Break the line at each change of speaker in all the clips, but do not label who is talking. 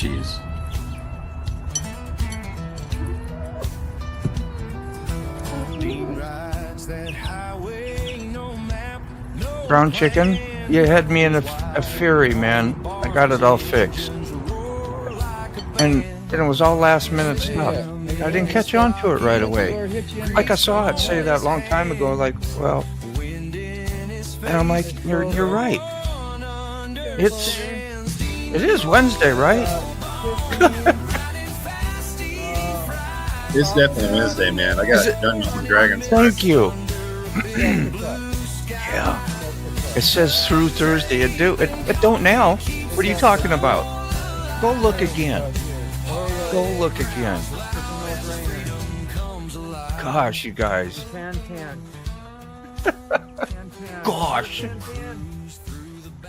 Cheers.
Brown chicken? You had me in a fury, man. I got it all fixed. And it was all last minute stuff. I didn't catch on to it right away. Like I saw it say that long time ago, like, well, and I'm like, you're right. It is Wednesday, right?
It's definitely Wednesday, man. I got Dungeons and Dragons.
Thank you. Yeah. It says through Thursday. It don't now. What are you talking about? Go look again. Go look again. Gosh, you guys. Gosh.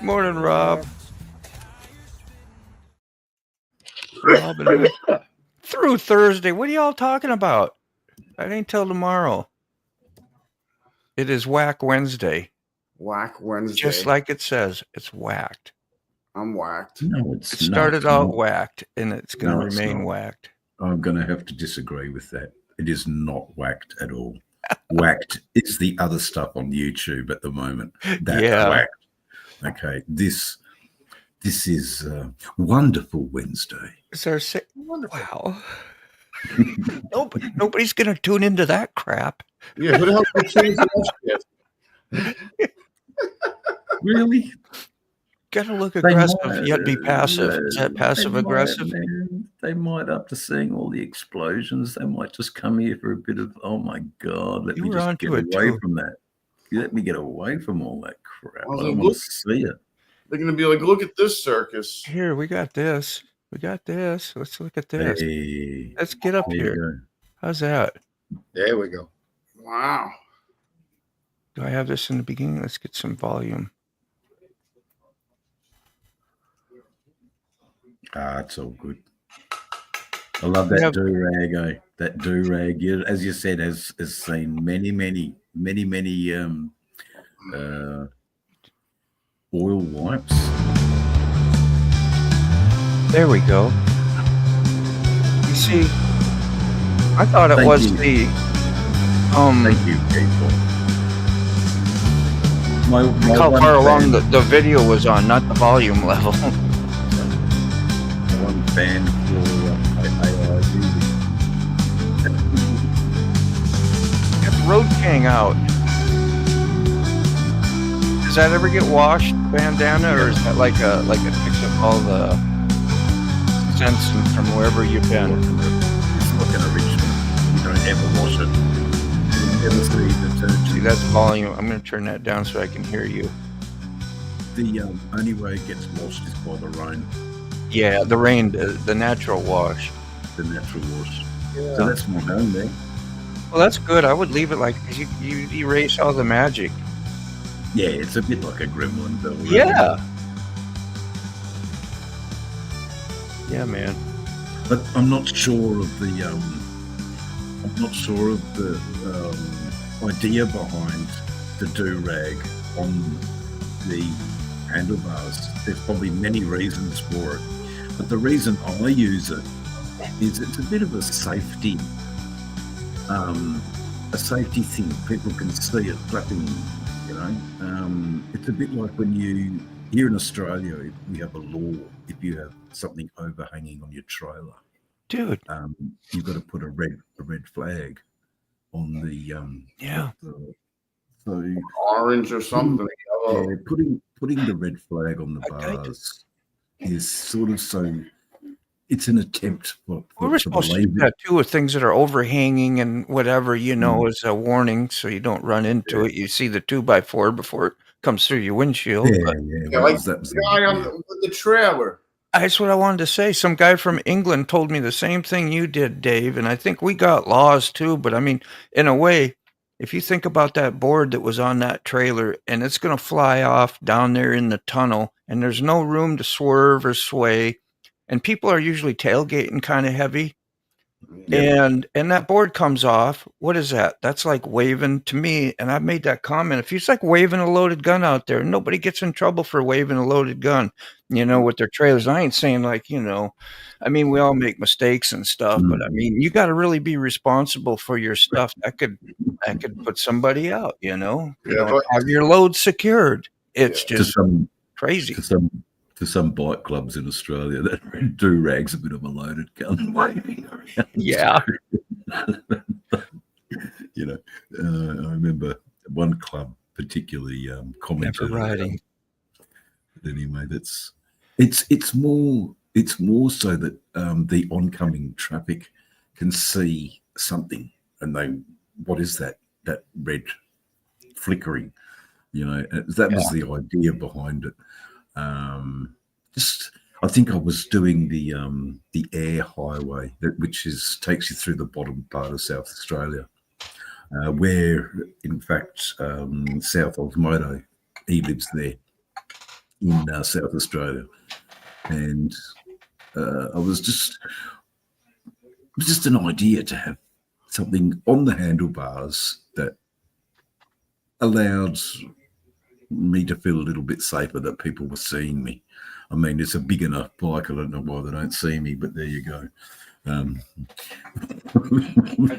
Morning, Rob. Robin. Through Thursday. What are y'all talking about? That ain't till tomorrow. It is Whack Wednesday.
Whack Wednesday.
Just like it says, it's whacked.
I'm whacked.
No, it's
It started
not.
out whacked, and it's going to remain whacked.
I'm going to have to disagree with that. It is not whacked at all. Whacked is the other stuff on YouTube at the moment. That's whacked. Okay, this is Wonderful Wednesday.
Is there wow. Nobody's going to tune into that crap.
Yeah, who the hell can change that shit?
Really?
Got to look aggressive, yet be passive. Is that passive aggressive?
They might, after seeing all the explosions, they might just come here for a bit of, oh my God, let me just get away from that. Let me get away from all that crap. I don't want to see it.
They're going to be like, look at this circus.
Here, we got this. We got this. Let's look at this.
Hey,
let's get up here. How's that?
There we go.
Wow.
Do I have this in the beginning? Let's get some volume.
It's all good. I love that do-rag. That do-rag, as you said, has seen many oil wipes.
There we go. You see, I thought it was the
Thank you, people.
How far along the video was on, not the volume level.
One fan for
Got Road King out. Does that ever get washed, bandana, or is that like a fix up all the scents from wherever you've been?
It's looking original. You don't ever wash it. You never see the detergent.
See, that's volume. I'm going to turn that down so I can hear you.
The only way it gets washed is by the rain.
Yeah, the rain, the natural wash.
The natural wash. Yeah. So that's my home there.
Well, that's good. I would leave it like you erase all the magic.
Yeah, it's a bit like a gremlin, though.
Yeah. Yeah, man.
But I'm not sure of the idea behind the do-rag on the handlebars. There's probably many reasons for it, but the reason I use it is it's a bit of a safety thing. People can see it flapping, you know. It's a bit like when you here in Australia, we have a law. If you have something overhanging on your trailer,
dude,
you've got to put a red flag on the so
orange or something.
Yeah, putting the red flag on the bars is sort of so. It's an attempt for
we're supposed to do that too with things that are overhanging and whatever, you know, as a warning so you don't run into it. You see the 2x4 before it comes through your windshield.
Yeah, like the guy on the trailer.
That's what I wanted to say. Some guy from England told me the same thing you did, Dave, and I think we got laws too. But I mean, in a way, if you think about that board that was on that trailer and it's going to fly off down there in the tunnel and there's no room to swerve or sway, and people are usually tailgating kind of heavy, And that board comes off. What is that? That's like waving to me. And I've made that comment. If it's like waving a loaded gun out there, nobody gets in trouble for waving a loaded gun, with their trailers. I ain't saying I mean, we all make mistakes and stuff, but I mean, you got to really be responsible for your stuff. That could put somebody out, have your load secured. It's just crazy.
To some bike clubs in Australia, that do-rag's a bit of a loaded gun waving around.
Yeah.
I remember one club particularly commented.
Never riding.
Anyway, it's more so that the oncoming traffic can see something, and what is that red flickering? That was the idea behind it. I think I was doing the air highway, which takes you through the bottom part of South Australia, where in fact South Osmodo, he lives there in South Australia, and it was just an idea to have something on the handlebars that allowed me to feel a little bit safer, that people were seeing me. I mean, it's a big enough bike. I don't know why they don't see me, but there you go.
I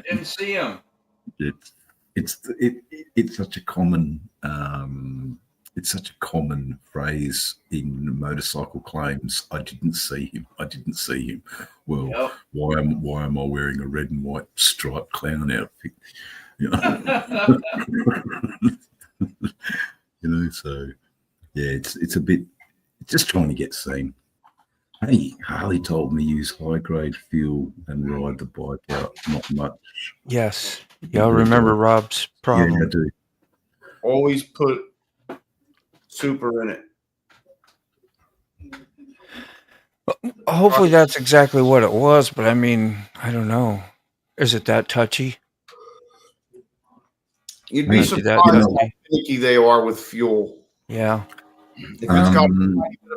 didn't see him.
It's such a common phrase in motorcycle claims. I didn't see him. Well, yep. Why am I wearing a red and white striped clown outfit? So yeah, it's a bit, just trying to get seen. Hey, Harley told me use high grade fuel and ride the bike out, not much.
Yes, y'all remember Rob's problem?
Yeah, I do.
Always put super in it.
Hopefully that's exactly what it was, but I mean, I don't know. Is it that touchy?
You'd be surprised how finicky they are with fuel.
Yeah.
If it's got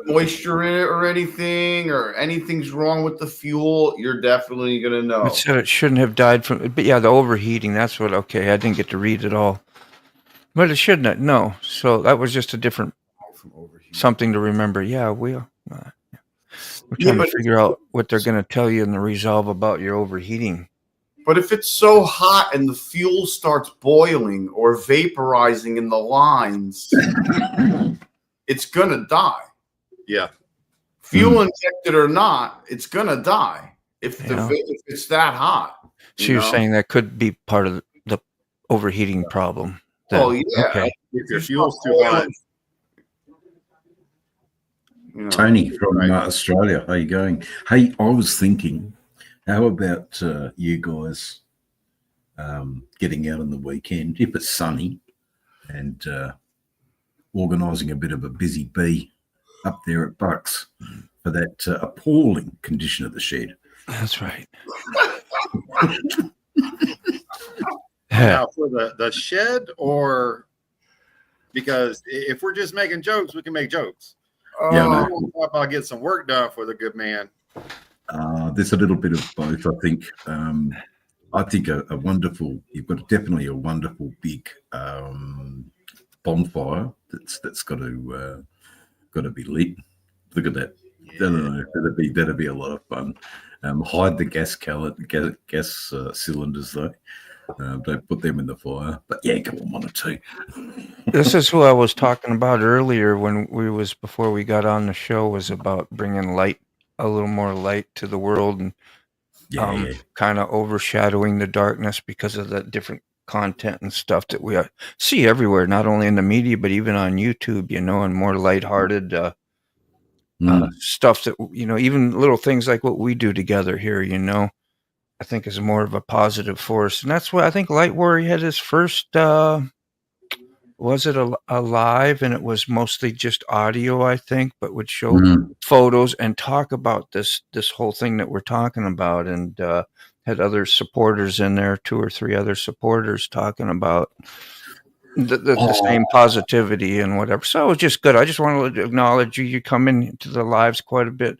moisture in it or anything's wrong with the fuel, you're definitely going to know.
It said it shouldn't have died from, but yeah, the overheating, that's what, okay, I didn't get to read it all. But it shouldn't have, no. So that was just a different, something to remember. Yeah, we're trying to figure out what they're going to tell you in the resolve about your overheating.
But if it's so hot and the fuel starts boiling or vaporizing in the lines, it's going to die.
Yeah.
Fuel injected or not, it's going to die if it's that hot.
So you're saying that could be part of the overheating problem. Then.
Oh, yeah.
Okay. If your fuel's too hot.
Tony from Australia, how you going? Hey, I was thinking, how about you guys getting out on the weekend, if it's sunny, and organising a bit of a busy bee up there at Bucks for that appalling condition of the shed?
That's right.
Now, for the shed, or because if we're just making jokes, we can make jokes.
Yeah,
I'll get some work done for the good man.
There's a little bit of both, I think. I think a wonderful, you've got definitely a wonderful big bonfire that's got to be lit. Look at that. Yeah. That'd be a lot of fun. Hide the gas cylinders though. Don't put them in the fire. But yeah, come on, one or two.
This is who I was talking about earlier before we got on the show, was about bringing light, a little more light to the world, and kind of overshadowing the darkness because of the different content and stuff that we see everywhere, not only in the media, but even on YouTube, and more lighthearted stuff that, even little things like what we do together here, I think is more of a positive force. And that's why I think Light Warrior had his first, was it a live, and it was mostly just audio, I think, but would show photos and talk about this whole thing that we're talking about, and had other supporters in there, 2 or 3 other supporters talking about the same positivity and whatever. So it was just good. I just wanted to acknowledge you. You come into the lives quite a bit.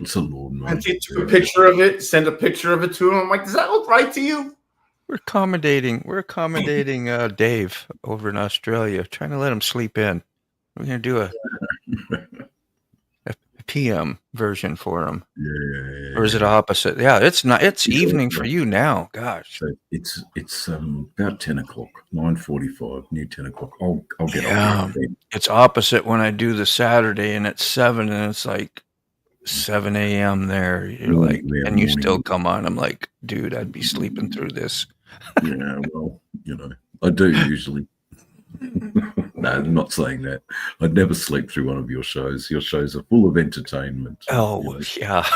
It's a lawnmower.
And he took a picture of it, sent a picture of it to him. I'm like, does that look right to you?
We're accommodating Dave over in Australia, trying to let him sleep in. We're gonna do a PM version for him.
Yeah.
Or is it opposite? Yeah, it's not. It's evening for you now. Gosh.
So it's about 10 o'clock, 9:45, near 10 o'clock. I'll get
Yeah.
up there.
It's opposite when I do the Saturday, and it's 7, and it's like 7 a.m. there. You're like, and you still come on. I'm like, dude, I'd be sleeping through this.
Yeah, well, I do usually. No, I'm not saying that. I'd never sleep through one of your shows. Your shows are full of entertainment.
Oh, yeah.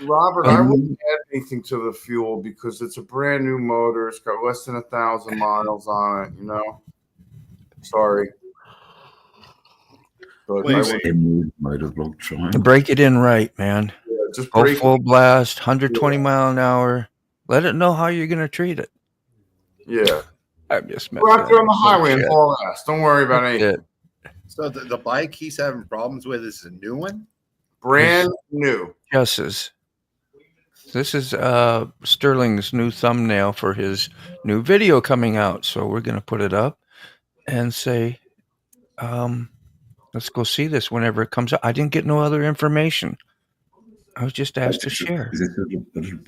Robert, I wouldn't add anything to the fuel because it's a brand new motor. It's got less than 1,000 miles on it, Sorry. But
motor vlog trying.
Break it in right, man.
Yeah, just
go
break
full blast, 120 mile an hour. Let it know how you're going to treat it.
Yeah.
I'm just
We're out there on the highway in full ass. Don't worry about anything.
So the bike he's having problems with is a new one?
Brand new.
Yes. This is Sterling's new thumbnail for his new video coming out. So we're going to put it up and say, let's go see this whenever it comes out. I didn't get no other information. I was just asked to share.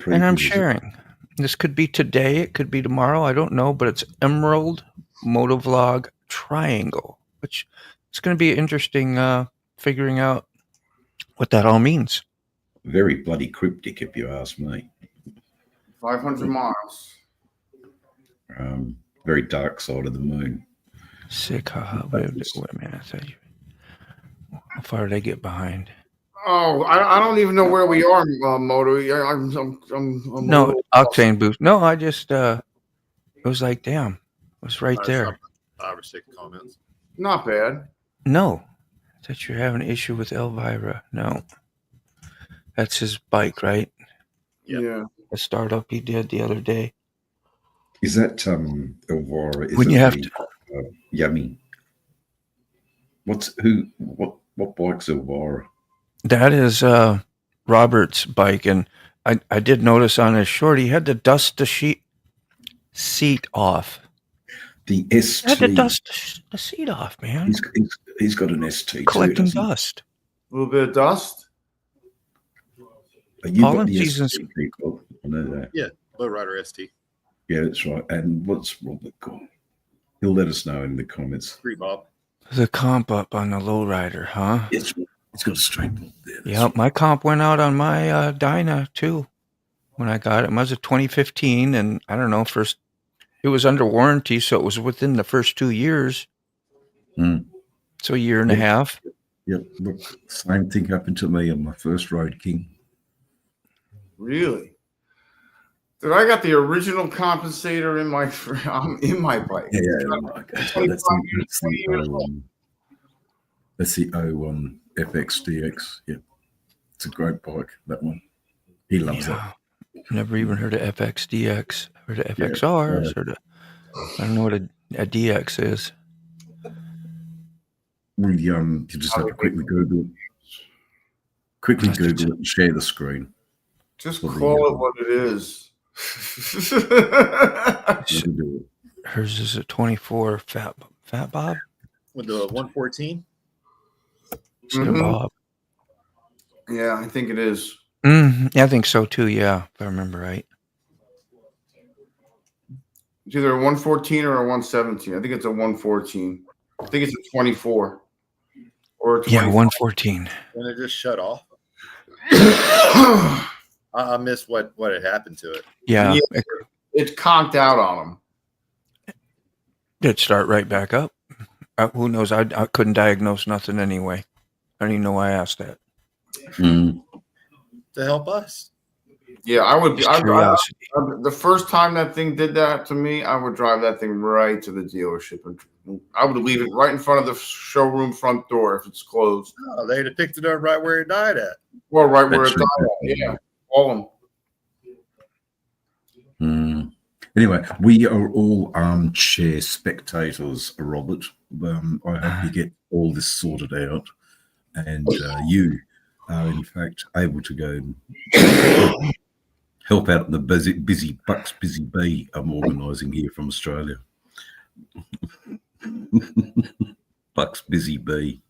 And I'm sharing. This could be today. It could be tomorrow. I don't know. But it's Emerald Motovlog Triangle, which is going to be interesting figuring out what that all means.
Very bloody cryptic, if you ask me.
500 miles.
Very dark side of the moon.
Sick. Wait a minute. How far did I get behind?
Oh, I don't even know where we are, Moto. I'm
no octane boost. No, I just it was like, damn, it was right there.
5 or 6 comments.
Not bad.
No, that you're having an issue with Elvira. No, that's his bike, right?
Yeah.
A startup he did the other day.
Is that Elvira?
When you have to,
Yummy. What bike's Elvira?
That is Robert's bike, and I did notice on his short he had to dust the seat off.
The ST.
Had to dust the seat off, man.
He's got an ST
collecting dust.
A little bit of dust.
You got the ST people. I know that.
Yeah, Lowrider ST.
Yeah, that's right. And what's Robert called? He'll let us know in the comments.
Free Bob.
The comp up on the lowrider, huh?
It's got a straight bulb there.
Yeah, my comp went out on my Dyna too when I got it. It was a 2015, and I don't know, first it was under warranty, so it was within the first 2 years. So a year and a half.
Yep. Look, same thing happened to me on my first Road King.
Really? Dude, I got the original compensator in my bike.
That's the 01 FXDX. Yeah, it's a great bike. That one, he loves it.
Never even heard of FXDX. Heard of FXR. I don't know what a DX is.
You just have to quickly Google it. Quickly Google it and share the screen.
Just call it what it is.
Hers is a 24 Fat Bob
with the 114.
Bob.
Yeah, I think it is.
Yeah, I think so too. Yeah, if I remember right.
It's either a 114 or a 117. I think it's a 114. I think it's a 24 or a 24.
Yeah, 114.
And it just shut off. I missed what had happened to it.
Yeah.
It conked out on him.
It'd start right back up. Who knows? I couldn't diagnose nothing anyway. I don't even know why I asked that.
To help us.
Yeah, I would. The first time that thing did that to me, I would drive that thing right to the dealership, and I would leave it right in front of the showroom front door if it's closed.
Oh, they'd have picked it up right where it died at.
Well, right where it died at. Yeah, all of
them. Anyway, we are all armchair spectators, Robert. I hope you get all this sorted out, and you are in fact able to go and help out the busy Bucks Busy Bee I'm organising here from Australia. Bucks Busy Bee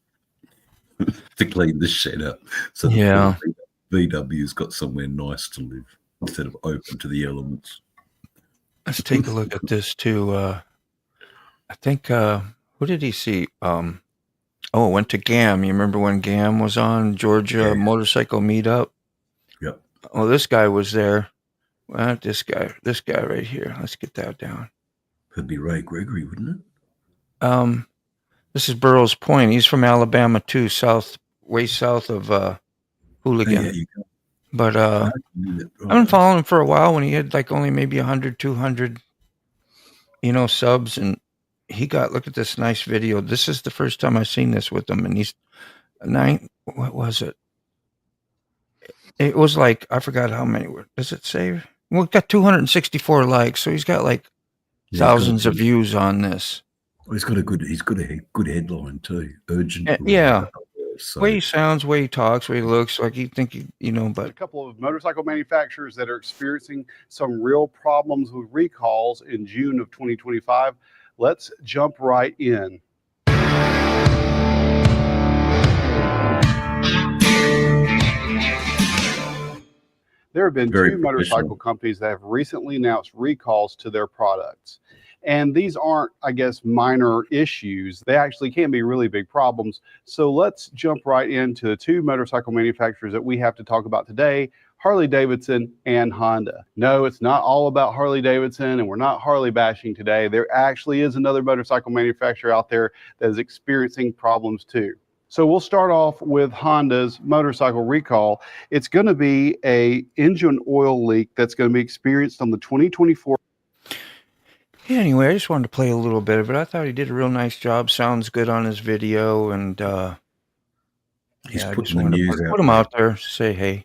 to clean the shed up so the VW's got somewhere nice to live instead of open to the elements.
Let's take a look at this too. I think who did he see? It went to GAM. You remember when GAM was on Georgia Motorcycle Meetup?
Yep.
Oh, this guy was there. Well, this guy right here. Let's get that down.
Could be Ray Gregory, wouldn't it?
This is Burroughs Point. He's from Alabama too, way south of Hooligan.
Yeah, you go.
But I've been following him for a while when he had like only maybe 100, 200, subs, and he got, look at this nice video. This is the first time I've seen this with him, and he's what was it? It was like, I forgot how many does it say? Well, it got 264 likes, so he's got like thousands of views on this.
Well, he's got a good headline too. Urgent.
So. Way he sounds, way he talks, way he looks, like you think but
a couple of motorcycle manufacturers that are experiencing some real problems with recalls in June of 2025. Let's jump right in. There have been two motorcycle companies that have recently announced recalls to their products. And these aren't, I guess, minor issues. They actually can be really big problems. So let's jump right into the two motorcycle manufacturers that we have to talk about today, Harley-Davidson and Honda. No, it's not all about Harley-Davidson, and we're not Harley bashing today. There actually is another motorcycle manufacturer out there that is experiencing problems too. So we'll start off with Honda's motorcycle recall. It's going to be an engine oil leak that's going to be experienced on the 2024.
Anyway, I just wanted to play a little bit of it. I thought he did a real nice job. Sounds good on his video, and
he's
I
putting
just wanted to put him out there. Say hey.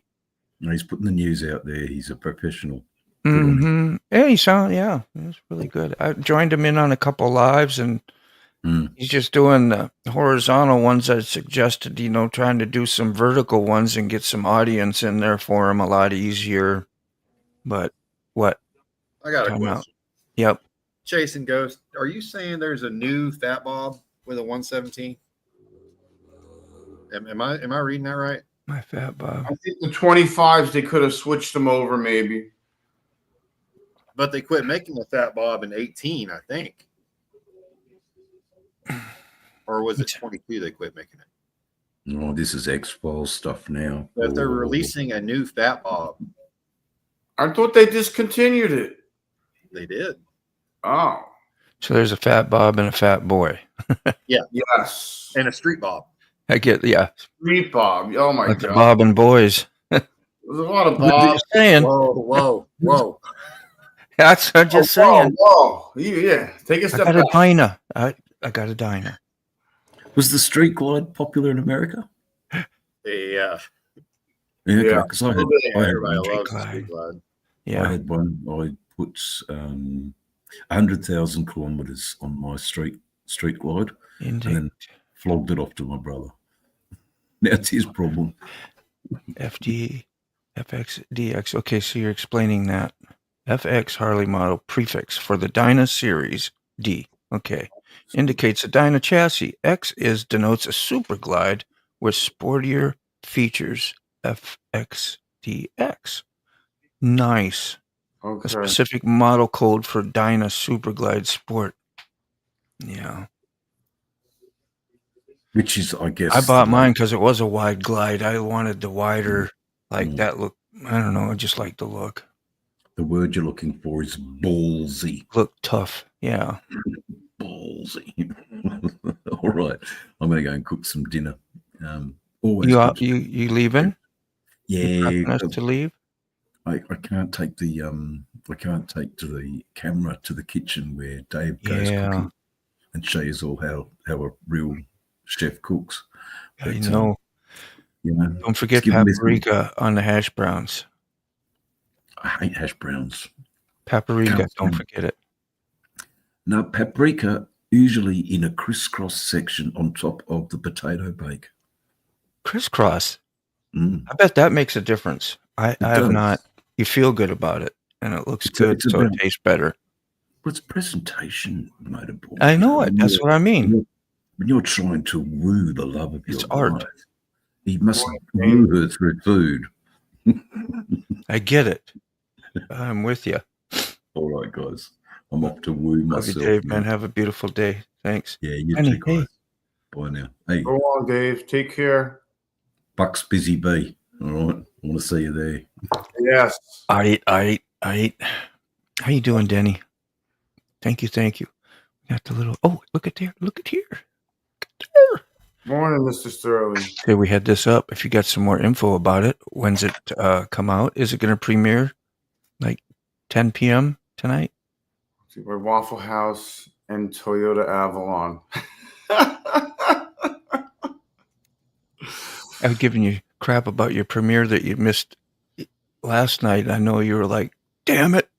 No, he's putting the news out there. He's a professional.
Mm-hmm. Yeah, it was really good. I joined him in on a couple lives, and he's just doing the horizontal ones I suggested. Trying to do some vertical ones and get some audience in there for him a lot easier. But what?
I got a question.
Yep.
Chase and Ghost, are you saying there's a new Fat Bob with a 117? Am I reading that right?
My Fat Bob.
I think the 25s, they could have switched them over maybe.
But they quit making the Fat Bob in 18, I think. Or was it 22 they quit making it?
No, this is X-Files stuff now.
But if they're releasing a new Fat Bob.
I thought they discontinued it.
They did.
Oh.
So there's a Fat Bob and a Fat Boy.
Yeah.
Yes.
And a Street Bob.
I get, yeah.
Street Bob. Oh, my God.
The Bob and Boys.
There's a lot of Bob.
Saying.
Whoa.
That's what I'm just saying.
Whoa. Yeah. Take a step back.
I got a Dyna.
Was the Street Glide popular in America?
Yeah.
Yeah, because
everybody loves the Street Glide.
Yeah.
I had one. I put 100,000 kilometers on my Street Glide.
Indeed.
And then flogged it off to my brother. That's his problem.
FD, FX, DX. Okay, so you're explaining that. FX Harley model prefix for the Dyna series D. Okay. Indicates a Dyna chassis. X denotes a super glide with sportier features. FXDX. Nice.
Okay.
A specific model code for Dyna Super Glide Sport. Yeah.
Which is, I guess.
I bought mine because it was a wide glide. I wanted the wider, that look. I don't know. I just like the look.
The word you're looking for is ballsy.
Look tough. Yeah.
Ballsy. All right. I'm going to go and cook some dinner.
You leaving?
Yeah.
Us to leave?
I can't take the camera to the kitchen where Dave goes cooking and shows all how a real chef cooks.
But, don't forget paprika on the hash browns.
I hate hash browns.
Paprika, don't forget it.
No, paprika usually in a crisscross section on top of the potato bake.
Crisscross? I bet that makes a difference. I have not. You feel good about it, and it looks good, so it tastes better.
Well, it's presentation, Motorboy.
I know it. That's what I mean.
When you're trying to woo the love of your
art.
wife, you must woo her through food.
I get it. I'm with you.
All right, guys. I'm off to woo myself.
Love you, Dave, man. Have a beautiful day. Thanks.
Yeah, you too, guys. Hey. Bye now. Hey.
Go on, Dave. Take care.
Buck's Busy Bee. All right. I want to see you there.
Yes.
I. How you doing, Denny? Thank you. Got the little. Oh, look at there. Look at here.
Morning, Mr. Sterling.
Okay, we had this up. If you got some more info about it, when's it come out? Is it going to premiere like 10 p.m. tonight?
By Waffle House and Toyota Avalon.
I've given you crap about your premiere that you missed last night. I know you were like, damn it.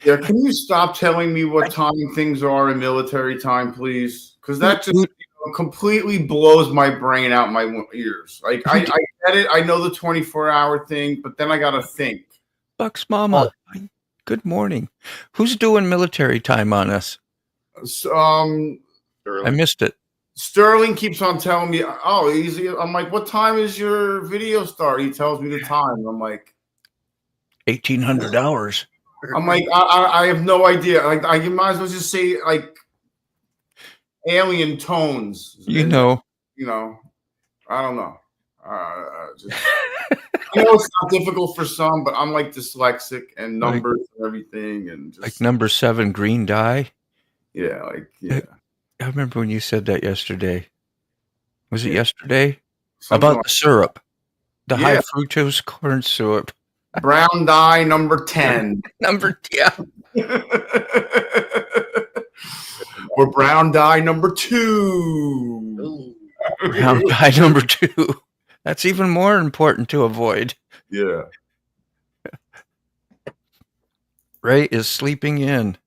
Yeah, can you stop telling me what time things are in military time, please? Because that just completely blows my brain out my ears. Like, I get it. I know the 24-hour thing, but then I got to think.
Buck's mama, good morning. Who's doing military time on us? I missed it.
Sterling keeps on telling me, oh, easy. I'm like, what time is your video start? He tells me the time. I'm like,
1,800 hours.
I'm like, I have no idea. Like, I might as well just say like alien tones.
You know,
I don't know. Just, I know it's not difficult for some, but I'm like dyslexic and numbers and everything, and just,
like number 7 green dye.
Yeah,
I remember when you said that yesterday. Was it yesterday? About the syrup, the high fructose corn syrup.
Brown dye number 10. Or brown dye number 2.
Brown dye number 2. That's even more important to avoid.
Yeah.
Ray is sleeping in.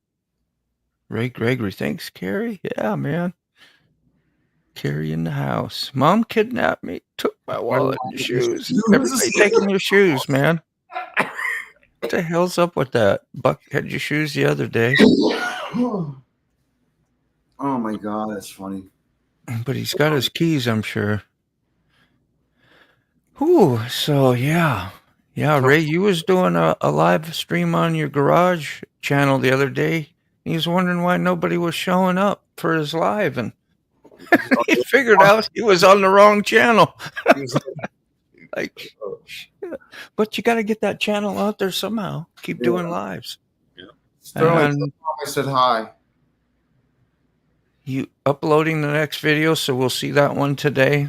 Ray Gregory. Thanks, Carrie. Yeah, man. Carrie in the house. Mom kidnapped me. Took my wallet and shoes. Everybody taking your shoes, man. What the hell's up with that? Buck had your shoes the other day.
Oh my God, that's funny.
But he's got his keys, I'm sure. Ooh, so yeah. Yeah, Ray, you was doing a live stream on your garage channel the other day. He was wondering why nobody was showing up for his live, and he figured out he was on the wrong channel. Like, shit. But you got to get that channel out there somehow. Keep doing lives.
Yeah. Sterling, I said hi.
You uploading the next video, so we'll see that one today,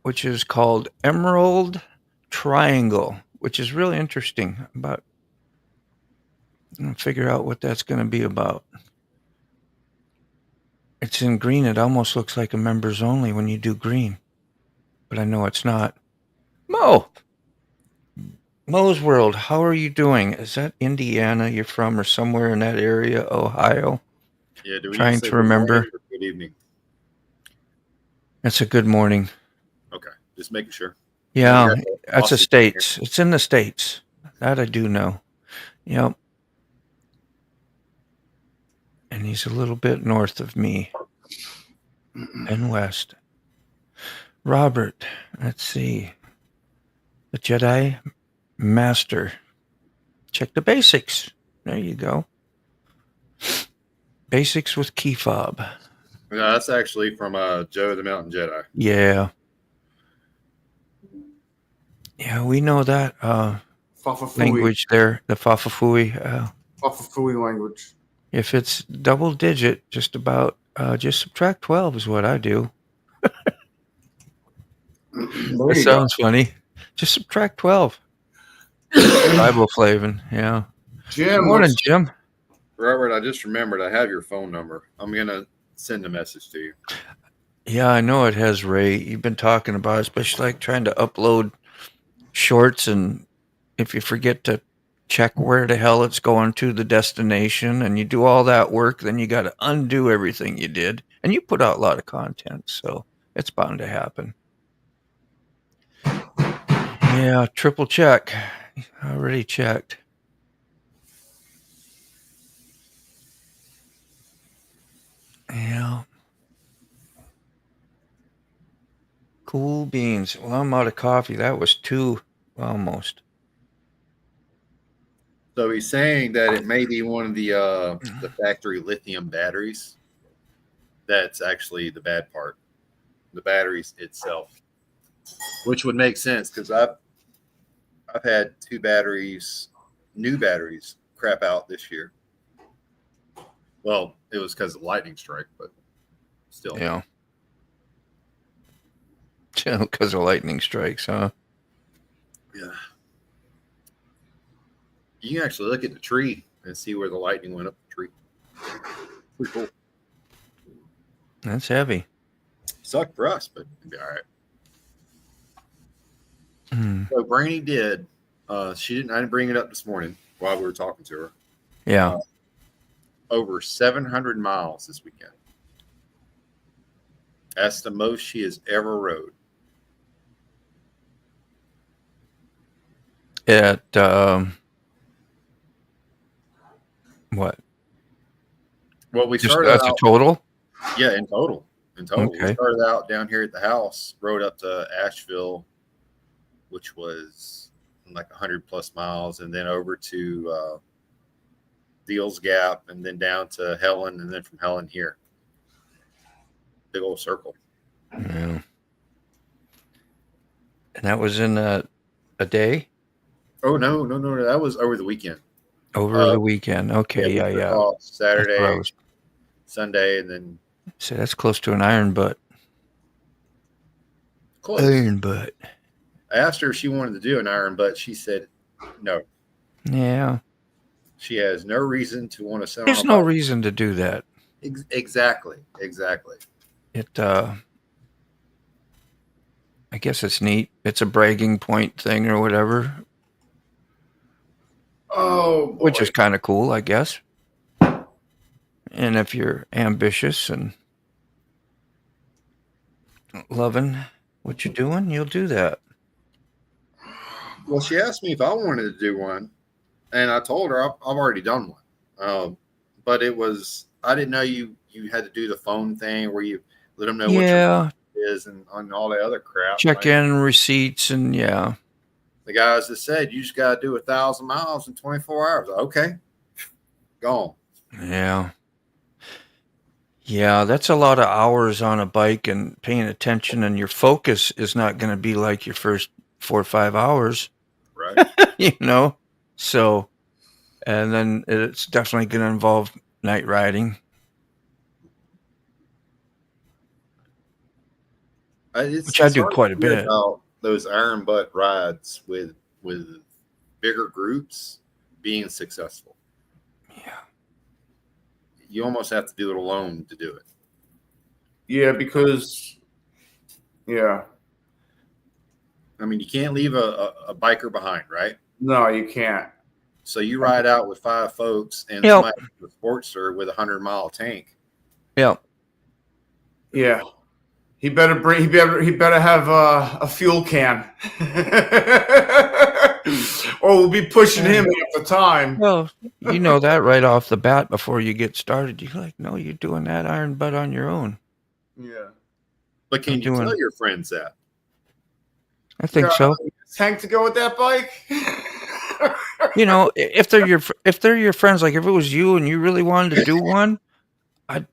which is called Emerald Triangle, which is really interesting. I'm gonna figure out what that's going to be about. It's in green. It almost looks like a members only when you do green, but I know it's not. Mo's World, how are you doing? Is that Indiana you're from, or somewhere in that area, Ohio?
Yeah, do we
trying to remember.
Good evening.
It's a good morning.
Okay, just making sure.
Yeah, that's the States. It's in the States. That I do know. Yep. And he's a little bit north of me and west. Robert, let's see. The Jedi Master. Check the basics. There you go. Basics with key fob.
Yeah, that's actually from Joe the Mountain Jedi.
Yeah. Yeah, we know that language there, the Fafafui.
Fafafui language.
If it's double digit, just subtract 12 is what I do. That sounds funny. Just subtract 12. Riboflavin, yeah.
Jim.
Good morning, Jim.
Robert, I just remembered I have your phone number. I'm going to send a message to you.
Yeah, I know it has, Ray. You've been talking about it, especially like trying to upload shorts, and if you forget to check where the hell it's going to the destination, and you do all that work, then you got to undo everything you did. And you put out a lot of content, so it's bound to happen. Yeah, triple check. Already checked. Yeah. Cool beans. Well, I'm out of coffee. That was 2 almost.
So he's saying that it may be one of the factory lithium batteries. That's actually the bad part. The batteries itself, which would make sense because I've had 2 new batteries, crap out this year. Well, it was because of lightning strike, but still.
Yeah. Because of lightning strikes, huh?
Yeah. You can actually look at the tree and see where the lightning went up the tree. Pretty cool.
That's heavy.
Sucked for us, but it'd be all right.
Hmm.
So Brainy did. I didn't bring it up this morning while we were talking to her.
Yeah.
Over 700 miles this weekend. That's the most she has ever rode.
At what?
Well, we
Just
started
that's
out.
a total?
Yeah, in total.
Okay.
We started out down here at the house, rode up to Asheville, which was like 100 plus miles, and then over to Deals Gap, and then down to Helen, and then from Helen here. Big old circle.
Yeah. And that was in a day?
Oh, no. That was over the weekend.
Over the weekend. Okay, yeah.
Saturday, Sunday, and then.
So that's close to an iron butt.
Close.
Iron butt.
I asked her if she wanted to do an iron butt. She said no.
Yeah.
She has no reason to want to sit on.
There's no reason to do that.
Exactly.
It I guess it's neat. It's a bragging point thing or whatever.
Oh, boy.
Which is kind of cool, I guess. And if you're ambitious and loving what you're doing, you'll do that.
Well, she asked me if I wanted to do one, and I told her I've already done one. But it was, I didn't know you had to do the phone thing where you let them know what your is and on all the other crap.
Check in receipts and yeah.
The guys that said you just got to do 1,000 miles in 24 hours. Okay, gone.
Yeah. Yeah, that's a lot of hours on a bike and paying attention, and your focus is not going to be like your first 4 or 5 hours.
Right.
So, and then it's definitely going to involve night riding. Which I do quite a bit.
About those iron butt rides with bigger groups being successful.
Yeah.
You almost have to do it alone to do it.
Yeah, because yeah.
I mean, you can't leave a biker behind, right?
No, you can't.
So you ride out with 5 folks and somebody with a Sportster with a 100-mile tank.
Yeah.
Yeah. He better have a fuel can. Or we'll be pushing him half the time.
Well, you know that right off the bat before you get started. You're like, no, you're doing that iron butt on your own.
Yeah.
But can you tell your friends that?
I think so.
Tank to go with that bike.
If they're your friends, like if it was you and you really wanted to do one,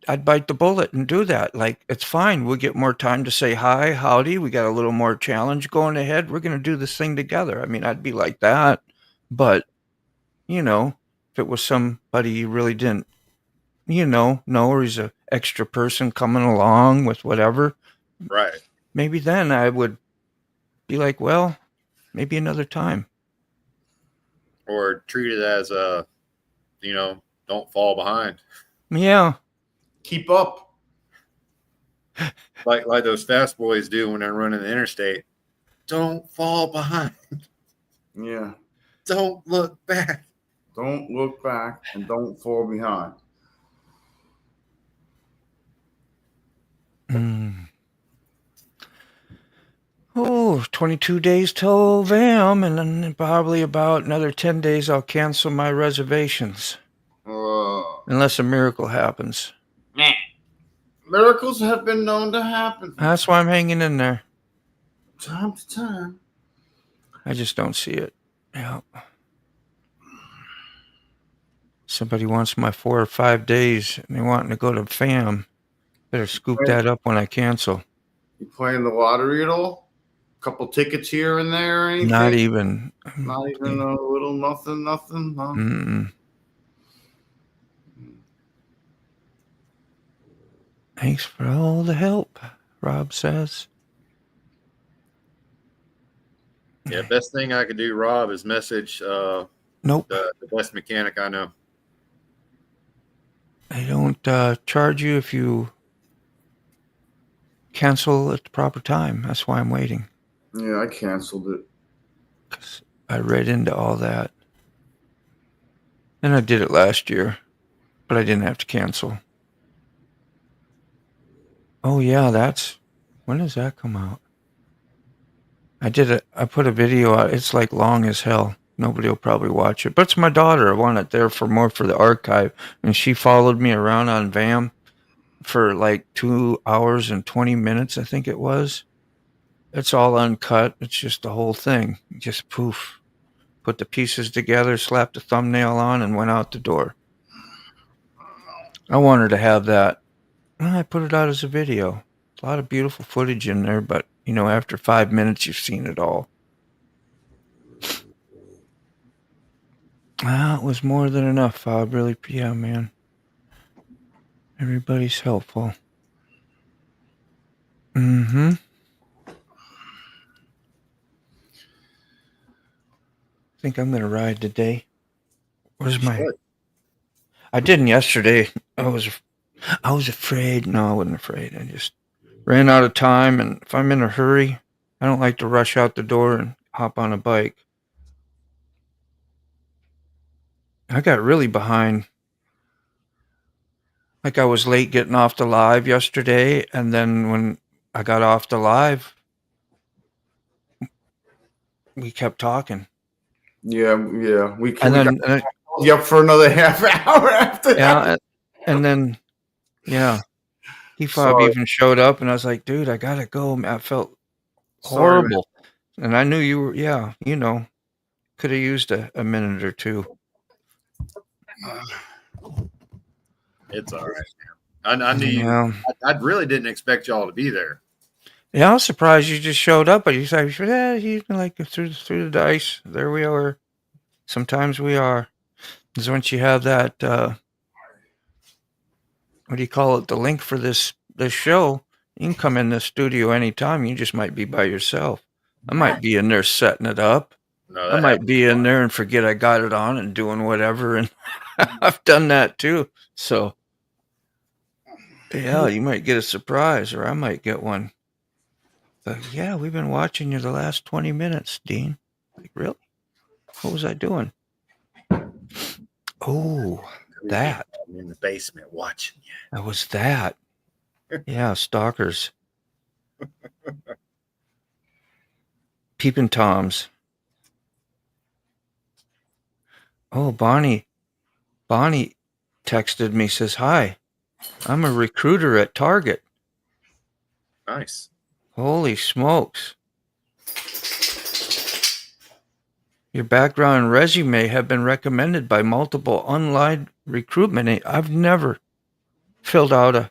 I'd bite the bullet and do that. Like, it's fine. We'll get more time to say hi, howdy. We got a little more challenge going ahead. We're going to do this thing together. I mean, I'd be like that. But, if it was somebody you really didn't, know, or he's an extra person coming along with whatever.
Right.
Maybe then I would be like, well, maybe another time.
Or treat it as don't fall behind.
Yeah.
Keep up.
Like those fast boys do when they're running the interstate. Don't fall behind.
Yeah.
Don't look back.
Don't look back and don't fall behind.
22 days till VAM, and then probably about another 10 days I'll cancel my reservations. Unless a miracle happens.
Miracles have been known to happen.
That's why I'm hanging in there.
Time to time.
I just don't see it. Yeah. Somebody wants my 4 or 5 days, and they want to go to FAM. Better scoop that up when I cancel.
You playing the lottery at all? Couple tickets here and there or anything?
Not even.
Not even a little nothing? Huh?
Mm-mm. Thanks for all the help, Rob says.
Yeah, best thing I could do, Rob, is message
nope.
the best mechanic I know.
They don't charge you if you cancel at the proper time. That's why I'm waiting.
Yeah, I canceled it.
'Cause I read into all that. And I did it last year, but I didn't have to cancel. Oh, yeah, when does that come out? I put a video out. It's like long as hell. Nobody will probably watch it. But it's my daughter. I want it there for the archive. And she followed me around on VAM for like 2 hours and 20 minutes, I think it was. It's all uncut. It's just the whole thing. Just poof. Put the pieces together, slapped the thumbnail on, and went out the door. I want her to have that. I put it out as a video. A lot of beautiful footage in there, but, after 5 minutes, you've seen it all. It was more than enough, Bob. Really, yeah, man. Everybody's helpful. Mm-hmm. I think I'm going to ride today. Where's I didn't yesterday. I was afraid. No, I wasn't afraid. I just ran out of time, and if I'm in a hurry, I don't like to rush out the door and hop on a bike. I got really behind. Like I was late getting off the live yesterday, and then when I got off the live, we kept talking.
Yeah. We
got
you up for another half hour after that.
Yeah, and then, yeah. He even showed up, and I was like, dude, I gotta go. I felt horrible. And I knew you were, could have used a minute or two.
It's all right. I knew you. I really didn't expect y'all to be there.
Yeah, I was surprised you just showed up, but you said, yeah, you can like through the dice. There we are. Sometimes we are. Because once you have that, what do you call it? The link for this show, you can come in the studio anytime. You just might be by yourself. I might be in there setting it up.
No,
I might be in there and forget I got it on and doing whatever. And I've done that too. So, yeah, you might get a surprise, or I might get one. But yeah, we've been watching you the last 20 minutes, Dean. Like, really? What was I doing? Oh, that.
I'm in the basement watching you.
That was that. Yeah, stalkers. Peeping Toms. Oh, Bonnie texted me, says, hi, I'm a recruiter at Target.
Nice.
Holy smokes. Your background and resume have been recommended by multiple online recruitment. I've never filled out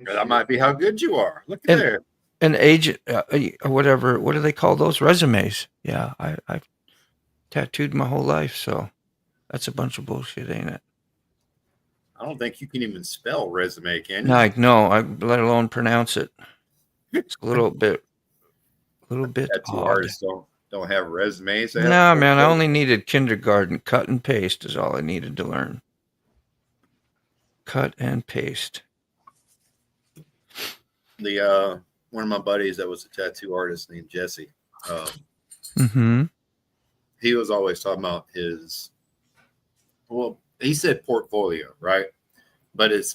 that might be how good you are. Look at there.
An agent, whatever. What do they call those? Resumes. Yeah, I've tattooed my whole life, so that's a bunch of bullshit, ain't it?
I don't think you can even spell resume, can you?
No, let alone pronounce it. It's a little bit
Tattoo artists don't have resumes.
No, man, I only needed kindergarten. Cut and paste is all I needed to learn. Cut and paste.
One of my buddies that was a tattoo artist named Jesse. He was always talking about his. Well, he said portfolio, right? But it's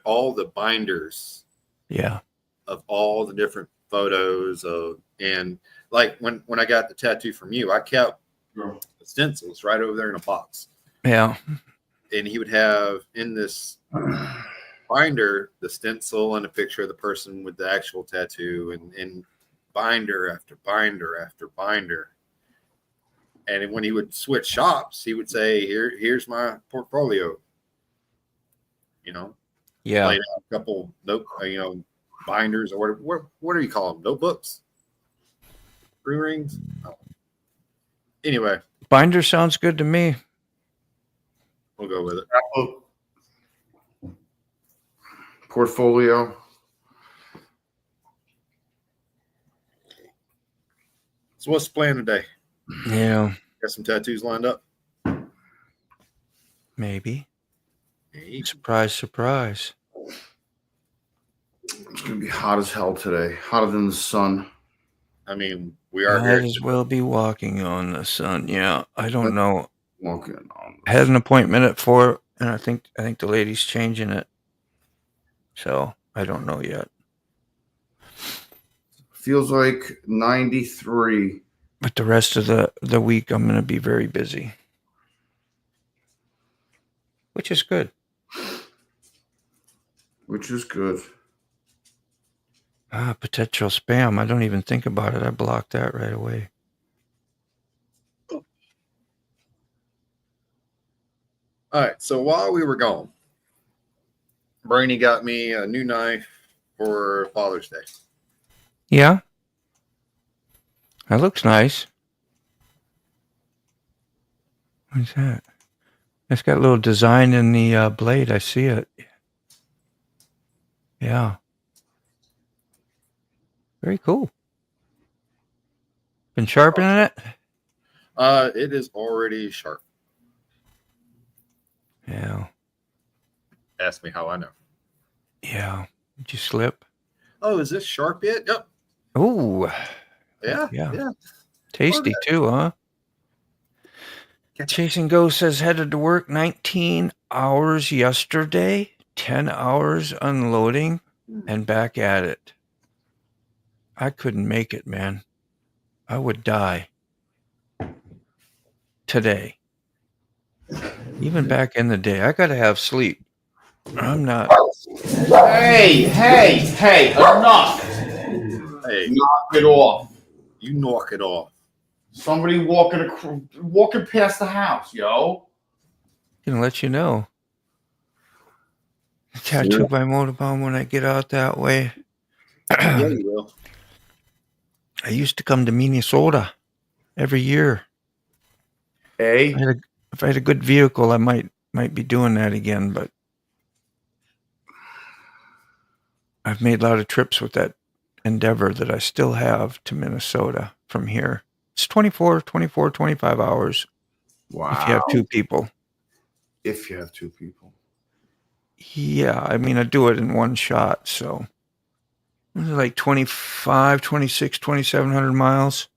all the binders.
Yeah.
Of all the different photos of, and like when I got the tattoo from you, I kept the stencils right over there in a box.
Yeah.
And he would have in this binder the stencil and a picture of the person with the actual tattoo, and binder after binder after binder. And when he would switch shops, he would say, here's my portfolio. You know,
Yeah.
laid out a couple binders, or what do you call them? Notebooks? Free rings? Oh. Anyway.
Binder sounds good to me.
We'll go with it.
Portfolio.
So what's the plan today?
Yeah.
Got some tattoos lined up?
Maybe.
Hey.
Surprise, surprise.
It's going to be hot as hell today. Hotter than the sun.
I mean, we are
Might as well be walking on the sun. Yeah. I don't know.
Walking on.
I had an appointment at 4, and I think the lady's changing it. So I don't know yet.
Feels like 93.
But the rest of the week, I'm going to be very busy, which is good. Potential spam. I don't even think about it. I blocked that right away.
All right. So while we were gone, Brainy got me a new knife for Father's Day.
Yeah. That looks nice. What is that? It's got a little design in the blade. I see it. Yeah. Very cool. Been sharpening it?
It is already sharp.
Yeah.
Ask me how I know.
Yeah. Did you slip?
Oh, is this sharp yet? Yep.
Oh.
Yeah.
Tasty too, huh? Chasing Ghost says headed to work 19 hours yesterday, 10 hours unloading, and back at it. I couldn't make it, man. I would die today. Even back in the day, I got to have sleep. I'm not.
Hey, enough.
Hey,
knock it off.
You knock it off.
Somebody walking past the house, yo.
Gonna let you know. Tattoo by Motorbomb when I get out that way.
Yeah, you will.
I used to come to Minnesota every year.
Hey,
if I had a good vehicle, I might be doing that again, but I've made a lot of trips with that Endeavor that I still have to Minnesota from here. It's 24, 25 hours.
Wow.
If you have two people. Yeah, I mean, I do it in one shot, so it's like 25, 26, 2,700 miles.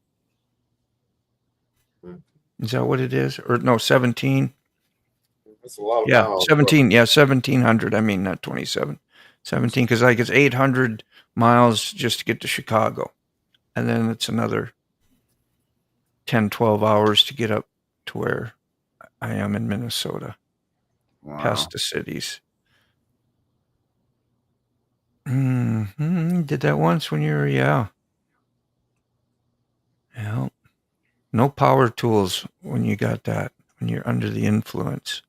Is that what it is? Or no, 17.
That's a lot of
miles. 17. Yeah, 1,700. I mean, not 27. 17, because like it's 800 miles just to get to Chicago. And then it's another 10, 12 hours to get up to where I am in Minnesota. Wow. Past the cities. Did that once when you were, yeah. No power tools when you got that, when you're under the influence.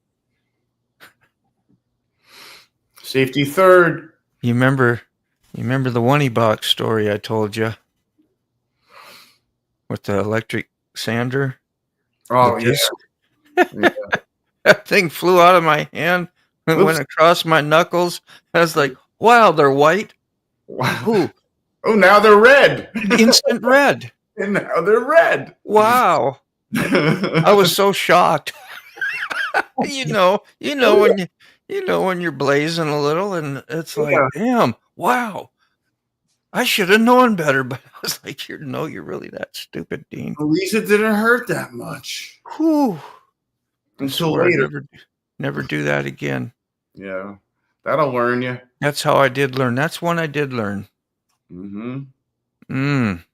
Safety third.
You remember the one box story I told you with the electric sander?
Oh, yeah.
That thing flew out of my hand and went across my knuckles. I was like, wow, they're white.
Wow. Oh, now they're red.
Instant red.
And now they're red.
Wow. I was so shocked. you know when you're blazing a little and it's like, damn, wow. I should have known better, but I was like, you're really that stupid, Dean.
At least it didn't hurt that much.
Whew.
Until later.
Never do that again.
Yeah. That'll learn you.
That's how I did learn. That's one I did learn.
Mm-hmm.
And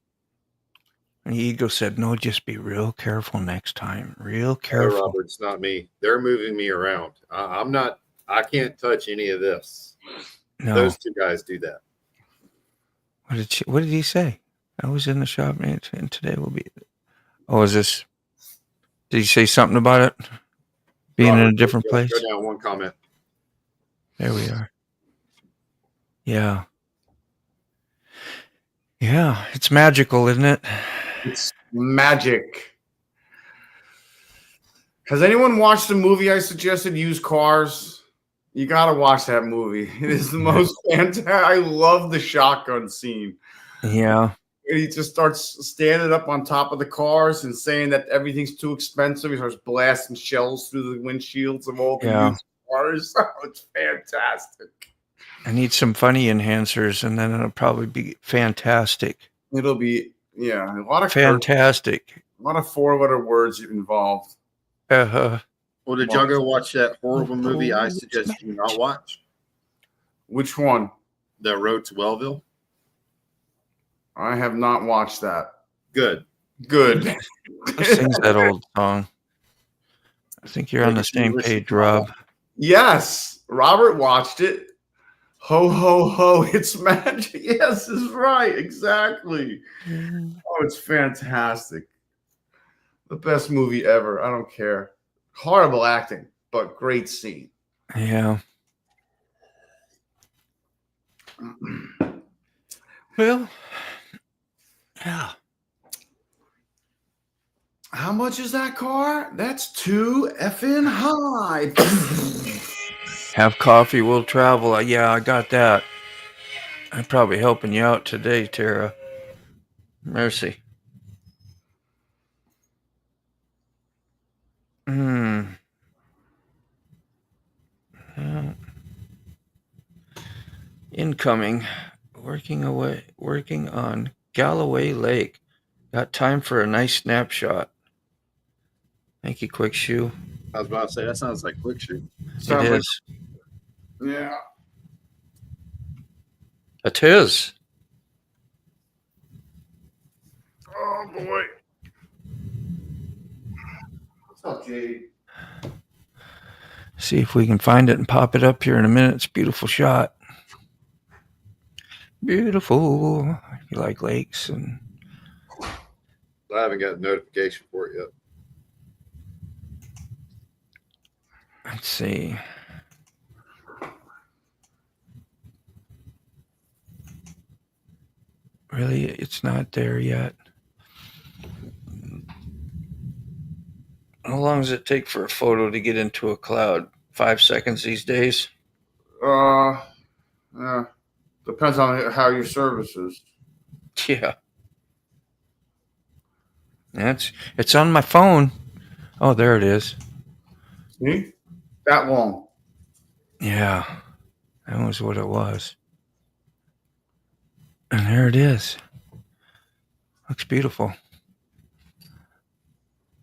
the ego said, no, just be real careful next time. Real
No,
careful.
Robert, it's not me. They're moving me around. I'm not. I can't touch any of this.
No.
Those two guys do that.
What did he say? I was in the shop and today will be. Oh, is this? Did he say something about it being
Robert,
in a different place?
Go down one comment.
There we are. Yeah. Yeah, it's magical, isn't it?
It's magic. Has anyone watched the movie I suggested, Used Cars? You got to watch that movie. It is the most fantastic. I love the shotgun scene.
Yeah.
And he just starts standing up on top of the cars and saying that everything's too expensive. He starts blasting shells through the windshields of all the used cars. Oh, it's fantastic.
I need some funny enhancers, and then it'll probably be fantastic.
It'll be, yeah, a lot of
fantastic.
A lot of 4-letter words involved.
Uh-huh.
Well, did y'all go watch that horrible movie I suggest you not watch?
Which one?
The Road to Wellville.
I have not watched that.
Good.
Who sings that old song? I think you're on the same page, Rob.
Yes. Robert watched it. Ho, ho, ho. It's magic. Yes, it's right. Exactly. Oh, it's fantastic. The best movie ever. I don't care. Horrible acting, but great scene.
Yeah. Well, yeah.
How much is that car? That's too effing high.
Have coffee, we'll travel. Yeah, I got that. I'm probably helping you out today, Tara. Mercy. Incoming. Working on Galloway Lake. Got time for a nice snapshot. Thank you, Quick Shoe.
I was about to say, that sounds like Quick Shoe.
It is.
Yeah.
It is.
Oh, boy. What's up, Jade?
See if we can find it and pop it up here in a minute. It's a beautiful shot. Beautiful. If you like lakes. And
I haven't got a notification for it yet.
let's see. Really, it's not there yet. How long does it take for a photo to get into a cloud? 5 seconds these days?
Yeah. Depends on how your service is.
Yeah. It's on my phone. Oh, there it is.
See? That long.
Yeah. That was what it was. And there it is. Looks beautiful.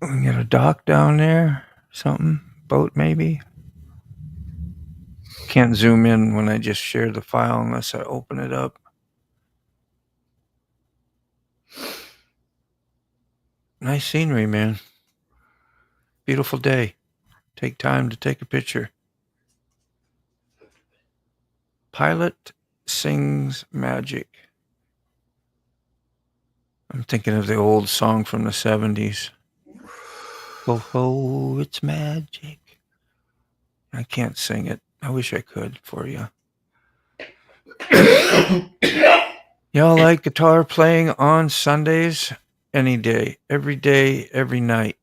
We can get a dock down there. Something. Boat maybe. Can't zoom in when I just share the file unless I open it up. Nice scenery, man. Beautiful day. Take time to take a picture. Pilot sings magic. I'm thinking of the old song from the 70s. Ho, ho, it's magic. I can't sing it. I wish I could for you. Y'all like guitar playing on Sundays? Any day, every night.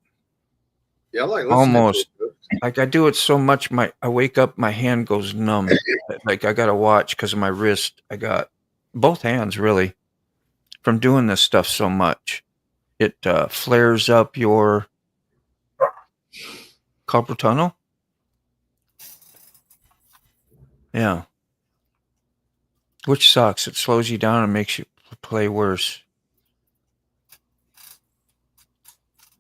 Yeah, I like
almost. Like I do it so much, I wake up, my hand goes numb. Like I gotta watch because of my wrist. I got both hands really from doing this stuff so much. It flares up your carpal tunnel. Yeah. Which sucks. It slows you down and makes you play worse.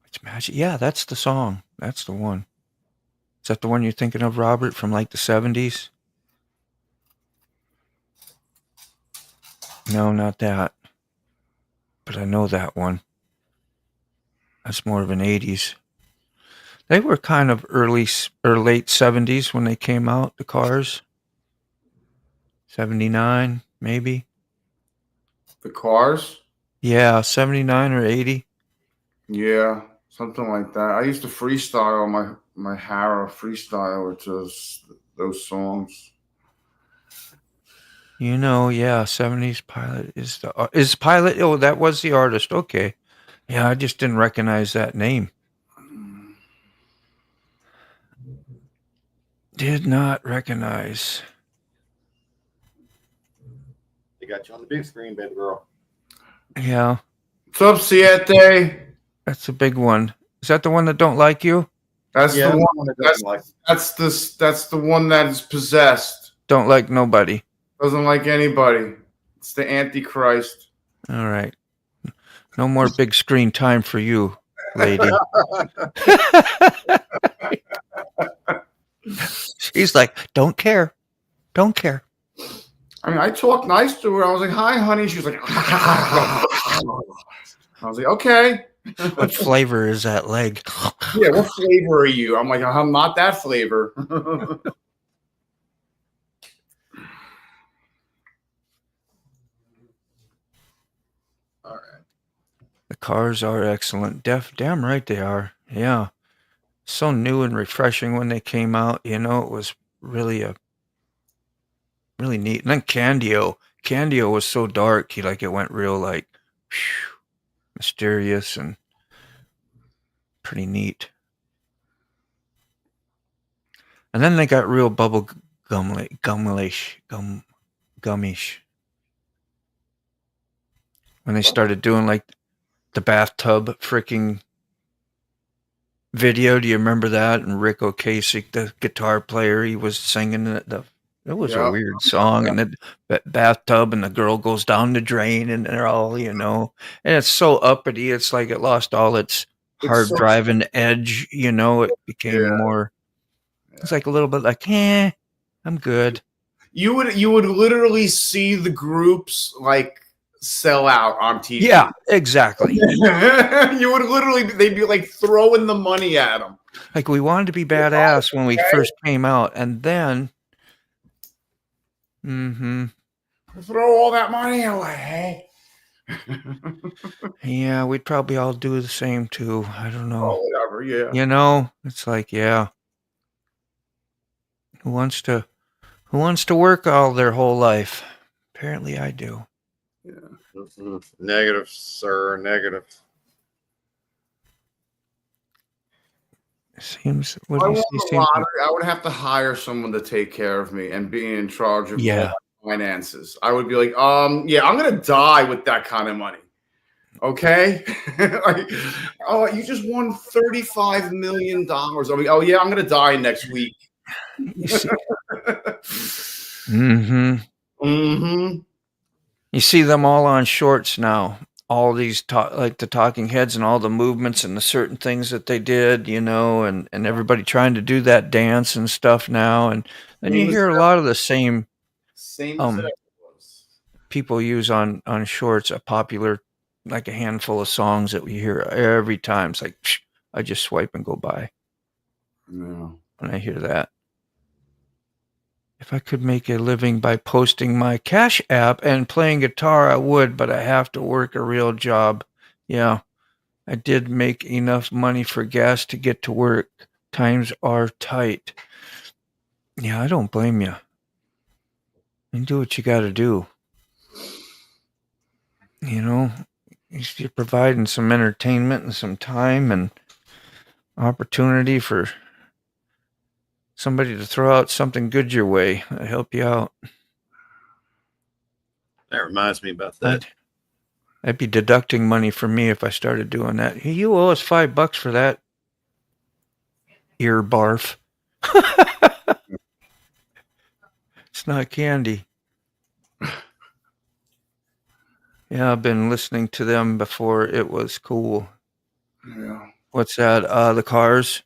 It's magic. Yeah, that's the song. That's the one. Is that the one you're thinking of, Robert, from like the 70s? No, not that. but I know that one. That's more of an 80s. They were kind of early or late 70s when they came out, the Cars. 79, maybe.
The Cars?
Yeah, 79 or 80.
Yeah, something like that. I used to freestyle my Hara freestyle, which is those songs.
You know, yeah, 70s Pilot is Pilot. Oh, that was the artist. Okay. Yeah, I just didn't recognize that name. Did not recognize.
They got you on the big screen, baby girl.
Yeah.
What's up, Siete?
That's a big one. Is that the one that don't like you?
That's the one. That's the one that is possessed.
Don't like nobody.
Doesn't like anybody. It's the Antichrist.
All right. No more big screen time for you, lady. She's like, don't care. Don't care.
I mean, I talked nice to her. I was like, "Hi, honey." She was like, I was like, "Okay."
What flavor is that leg?
Yeah, what flavor are you? I'm like, I'm not that flavor.
All right.
The Cars are excellent. Damn right they are. Yeah. So new and refreshing when they came out. You know, it was really neat. And then Candio was so dark. It went real mysterious and pretty neat. And then they got real bubble gummish when they started doing like the bathtub freaking video. Do you remember that? And Rick Ocasek, the guitar player, he was singing it. It was a weird song, and the bathtub, and the girl goes down the drain, and they're all, and it's so uppity. It's like it lost all its hard driving edge. It became more. It's like a little bit like, I'm good.
You would literally see the groups like sell out on TV.
Yeah, exactly.
You would literally, they'd be like throwing the money at them.
Like, we wanted to be badass when we first came out, and then
throw all that money away.
Yeah, we'd probably all do the same too. I don't know.
Oh, whatever, yeah.
It's like, yeah. Who wants to work all their whole life? Apparently I do.
Yeah.
Negative, sir. Negative.
Seems
I would have to hire someone to take care of me and be in charge of all my finances. I would be like, yeah, I'm gonna die with that kind of money. Okay. Like, oh, you just won $35 million. I mean, oh yeah, I'm gonna die next week.
You see, You see them all on shorts now. All these like the talking heads and all the movements and the certain things that they did, and everybody trying to do that dance and stuff now. And then you hear a lot of the same people use on shorts, a popular, like a handful of songs that we hear every time. It's like, I just swipe and go by.
Yeah.
When I hear that. If I could make a living by posting my Cash App and playing guitar, I would, but I have to work a real job. Yeah, I did make enough money for gas to get to work. Times are tight. Yeah, I don't blame you. And do what you got to do. You're providing some entertainment and some time and opportunity for somebody to throw out something good your way. I help you out.
That reminds me about that.
I'd be deducting money from me if I started doing that. Hey, you owe us $5 for that. Ear barf. It's not candy. Yeah, I've been listening to them before it was cool.
Yeah.
What's that? The Cars?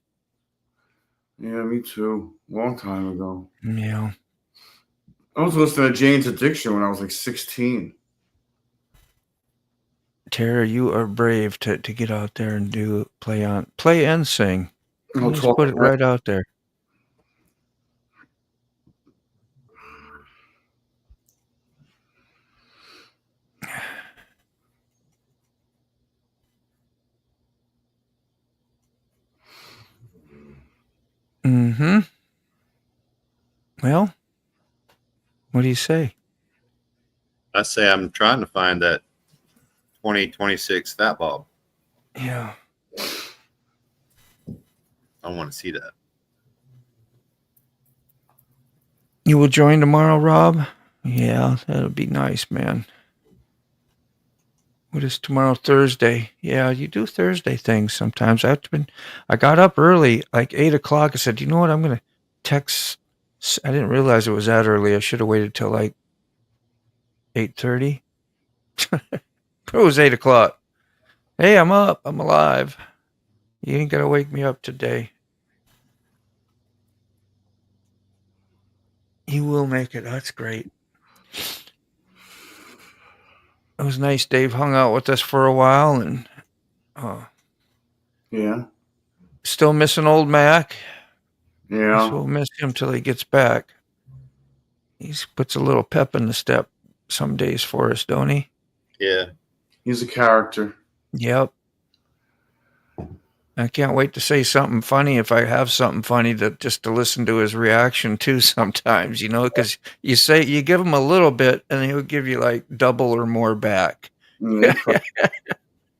Yeah, me too. Long time ago.
Yeah.
I was listening to Jane's Addiction when I was like 16.
Tara, you are brave to get out there and play and sing.
We'll
Just put it right out there. Mm-hmm. Well, what do you say?
I say I'm trying to find that 2026 Fat Bob.
Yeah.
I want to see that.
You will join tomorrow, Rob? Yeah, that'll be nice, man. What is tomorrow? Thursday. Yeah, you do Thursday things sometimes. I got up early, like 8 o'clock. I said, you know what? I'm going to text. I didn't realize it was that early. I should have waited till like 8:30. It was 8 o'clock. Hey, I'm up. I'm alive. You ain't going to wake me up today. You will make it. That's great. It was nice. Dave hung out with us for a while, and
yeah,
still missing old Mac.
Yeah,
We'll miss him till he gets back. He puts a little pep in the step some days for us, don't he?
Yeah.
He's a character.
Yep. I can't wait to say something funny if I have something funny to listen to his reaction to sometimes, because you give him a little bit and he'll give you like double or more back.
The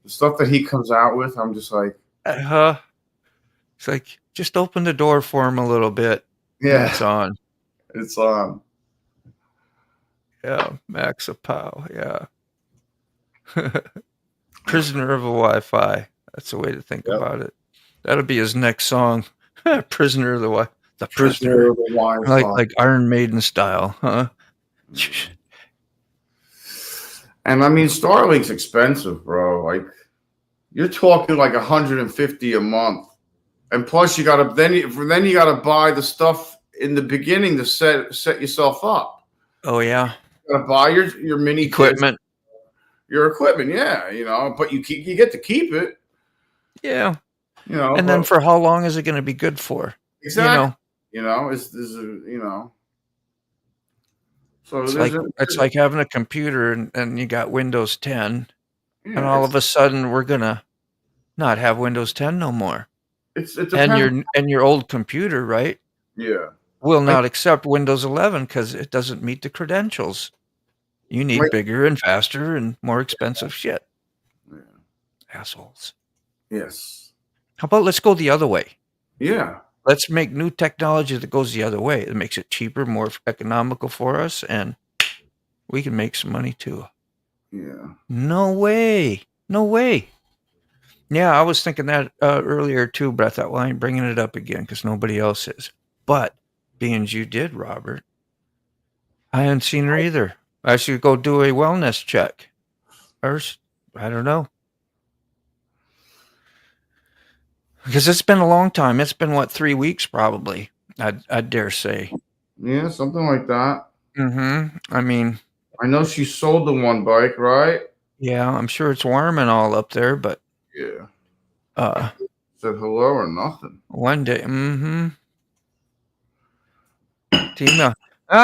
stuff that he comes out with, I'm just like,
It's like, just open the door for him a little bit.
Yeah.
It's on.
It's on.
Yeah. Max a pow. Yeah. Prisoner of a Wi-Fi. That's the way to think about it. That'll be his next song. Prisoner of the Wi-Fi. The Prisoner of the Wi-Fi. Like Iron Maiden style, huh?
And I mean, Starlink's expensive, bro. Like, you're talking like $150 a month, and plus you gotta then you gotta buy the stuff in the beginning to set yourself up.
Oh yeah,
you gotta buy your mini
equipment,
your equipment. Yeah, but you get to keep it.
Yeah, and then for how long is it going to be good for?
Exactly. So
it's like having a computer and you got Windows 10, and all of a sudden we're gonna not have Windows 10 no more. And your old computer, right?
Yeah.
Will not accept Windows 11 because it doesn't meet the credentials. You need bigger and faster and more expensive shit.
Yeah.
Assholes.
Yes.
How about let's go the other way?
Yeah.
Let's make new technology that goes the other way. It makes it cheaper, more economical for us, and we can make some money too.
Yeah.
No way. No way. Yeah, I was thinking that earlier too, but I thought, well, I ain't bringing it up again because nobody else is. But being you did, Robert, I hadn't seen her either. I should go do a wellness check. First, I don't know. Because it's been a long time. It's been, 3 weeks probably, I dare say.
Yeah, something like that.
Mm-hmm. I mean,
I know she sold the one bike, right?
Yeah, I'm sure it's warm and all up there, but
yeah.
Said
hello or nothing.
One day, Tina,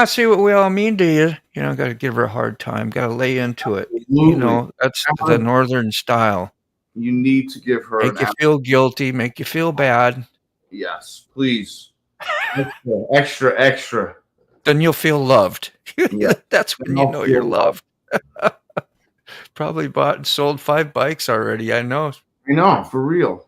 see what we all mean to you. Got to give her a hard time. Got to lay into it.
Absolutely.
That's the Northern style.
You need to give her
make you feel guilty, make you feel bad.
Yes, please. Extra.
Then you'll feel loved. Yeah. That's when you know you're loved. Probably bought and sold 5 bikes already. I know,
for real.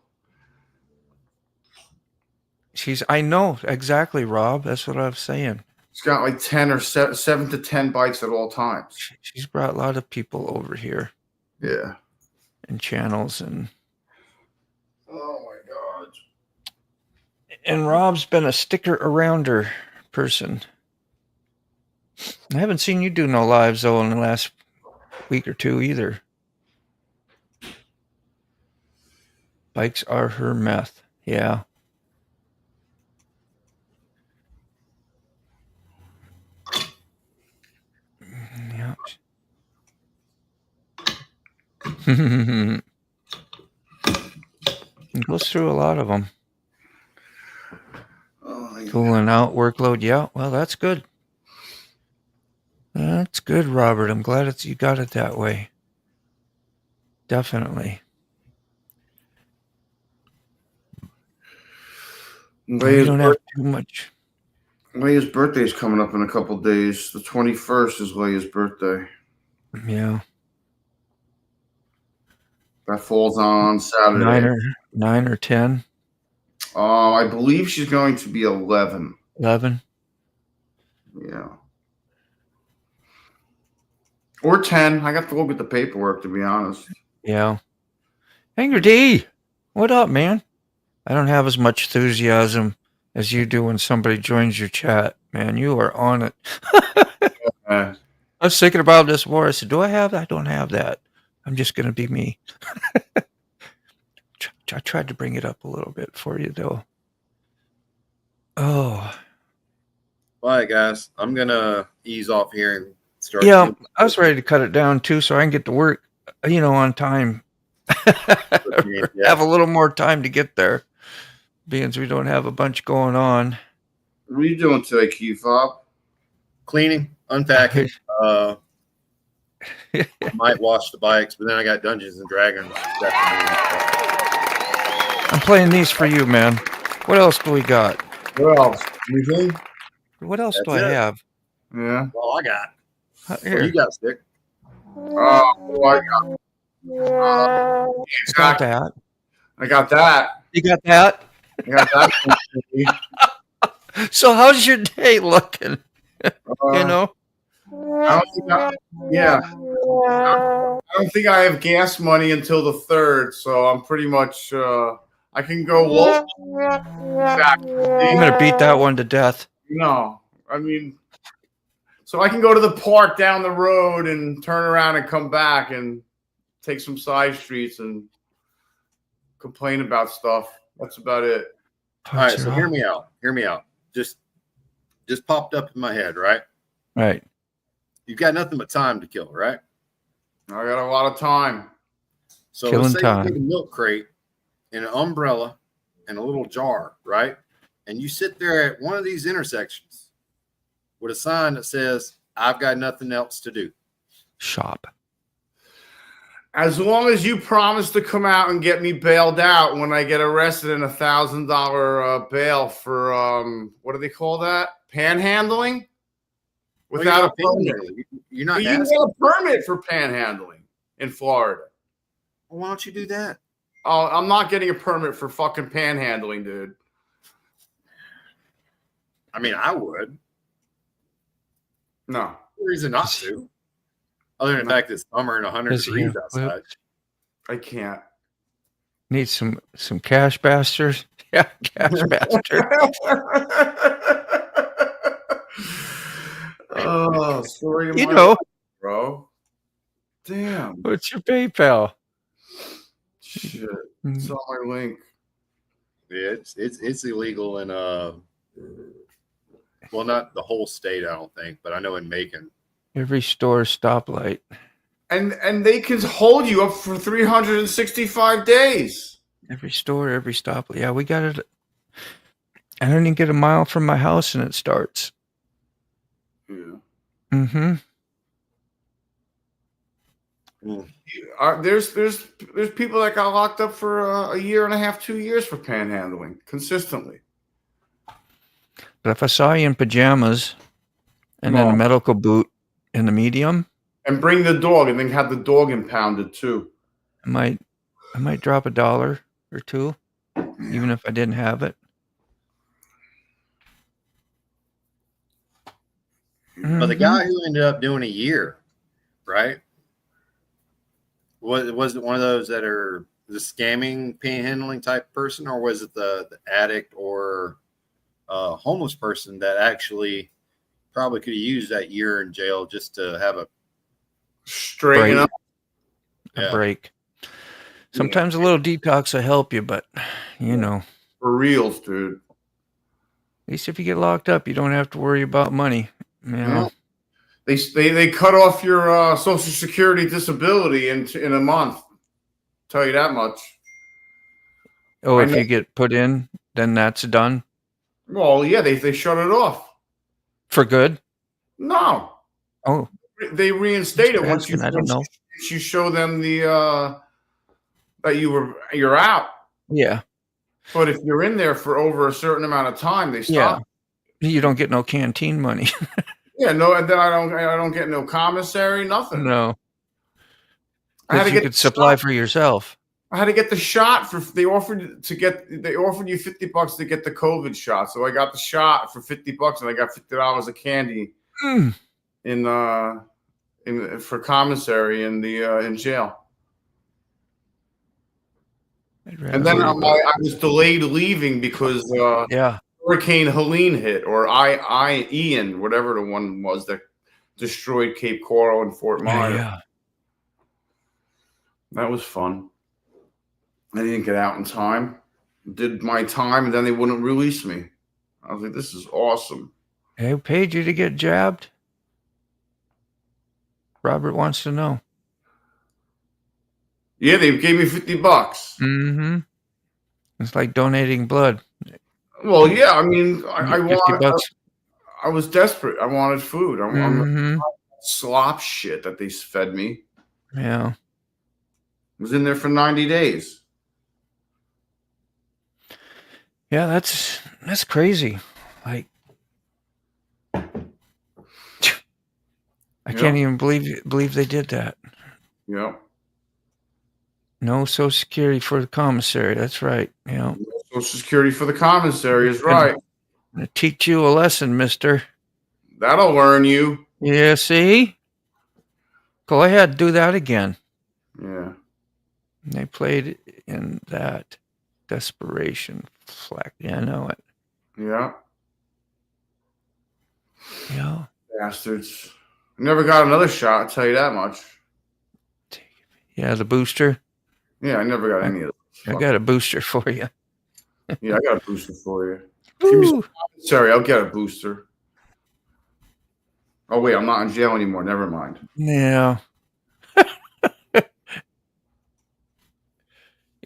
I know exactly, Rob. That's what I was saying.
She's got like 10 or 7 to 10 bikes at all times.
She's brought a lot of people over here.
Yeah.
And channels and.
Oh my God.
And Rob's been a sticker around her person. I haven't seen you do no lives though in the last week or two either. Bikes are her meth. Yeah. Yeah. It goes through a lot of them.
Oh, yeah.
Cooling out workload. Yeah, well, that's good. That's good, Robert. I'm glad you got it that way. Definitely. We don't have too much.
Leia's birthday is coming up in a couple days. The 21st is Leia's birthday.
Yeah.
That falls on Saturday.
9 or 10.
I believe she's going to be 11.
11.
Yeah. Or 10. I got to look at the paperwork, to be honest.
Yeah. Hanger D, what up, man? I don't have as much enthusiasm as you do when somebody joins your chat, man. You are on it. I was thinking about this more. I said, do I have that? I don't have that. I'm just going to be me. I tried to bring it up a little bit for you, though. Oh.
All right, guys. I'm going to ease off here and start.
Yeah, I was ready to cut it down, too, so I can get to work, on time. Have a little more time to get there, being we don't have a bunch going on.
What are you doing today, Q-Fob?
Cleaning, unpacking. I might wash the bikes, but then I got Dungeons and Dragons.
I'm playing these for you, man. What else do we got?
What else? Anything?
What else do I have?
Yeah.
Well, I got.
Here.
You got stick.
I got
that.
I got that.
You got that?
I got that.
So how's your day looking?
I don't think I have gas money until the 3rd, so I'm pretty much I can go back.
I'm gonna beat that one to death.
No, I mean, so I can go to the park down the road and turn around and come back and take some side streets and complain about stuff. That's about it.
All right, so hear me out. Hear me out. Just popped up in my head, right?
Right.
You've got nothing but time to kill, right?
I got a lot of time.
So let's say you take a milk crate and an umbrella and a little jar, right? And you sit there at one of these intersections with a sign that says, I've got nothing else to do.
Shop.
As long as you promise to come out and get me bailed out when I get arrested in $1,000 bail for what do they call that? Panhandling? Without a permit.
You're not.
You get a permit for panhandling in Florida.
Well, why don't you do that?
Oh, I'm not getting a permit for fucking panhandling, dude.
I mean, I would.
No.
No reason not to. Other than the fact it's summer and 100 degrees outside.
I can't.
Need some cash bastards. Yeah, cash bastard.
Oh, sorry. Bro. Damn.
What's your PayPal?
Shit. It's on my link.
Yeah, it's illegal in well, not the whole state, I don't think, but I know in Macon.
Every store stoplight.
And they can hold you up for 365 days.
Every store, every stoplight. Yeah, we got it. I don't even get a mile from my house and it starts.
Yeah.
Mm-hmm.
There's people that got locked up for a year and a half, 2 years for panhandling consistently.
But if I saw you in pajamas and then a medical boot in the medium,
and bring the dog, and then have the dog impounded too.
I might drop $1 or $2, even if I didn't have it.
But the guy who ended up doing a year, right? Was it one of those that are the scamming, panhandling type person, or was it the addict or homeless person that actually probably could have used that year in jail just to have a
straighten up,
a break? Sometimes a little detox will help you, but
for reals, dude.
At least if you get locked up, you don't have to worry about money.
They cut off your Social Security disability in a month. Tell you that much.
Oh, if you get put in, then that's done?
Well, yeah, they shut it off.
For good?
No.
Oh.
They reinstate it once
I don't know.
you show them the that you're out.
Yeah.
But if you're in there for over a certain amount of time, they stop.
Yeah. You don't get no canteen money.
Yeah, no, and then I don't get no commissary, nothing.
No.
I had to
get supply for yourself.
I had to get the shot they offered you $50 to get the COVID shot. So I got the shot for $50 and I got $50 of candy for commissary in jail. And then I was delayed leaving because Hurricane Helene hit, or Ian, whatever the one was that destroyed Cape Coral and Fort Myers.
Yeah.
That was fun. I didn't get out in time. Did my time, and then they wouldn't release me. I was like, this is awesome.
Who paid you to get jabbed? Robert wants to know.
Yeah, they gave me $50.
Mm-hmm. It's like donating blood.
Well, yeah, I mean, I was desperate. I wanted food. I'm slop shit that they fed me.
Yeah.
I was in there for 90 days.
Yeah, that's crazy. Like, I can't even believe they did that.
Yeah.
No Social Security for the commissary. That's right. Yeah.
No Social Security for the commissary is right.
I'm gonna teach you a lesson, mister.
That'll learn you.
Yeah, see? Go ahead, do that again.
Yeah.
They played in that desperation flack. Yeah, I know it.
Yeah.
Yeah.
Bastards. Never got another shot, I'll tell you that much.
Yeah, the booster.
Yeah, I never got any of those.
I got a booster for you.
Yeah, I got a booster for you. Give me some commissary, I'll get a booster. Oh, wait, I'm not in jail anymore. Never mind.
Yeah.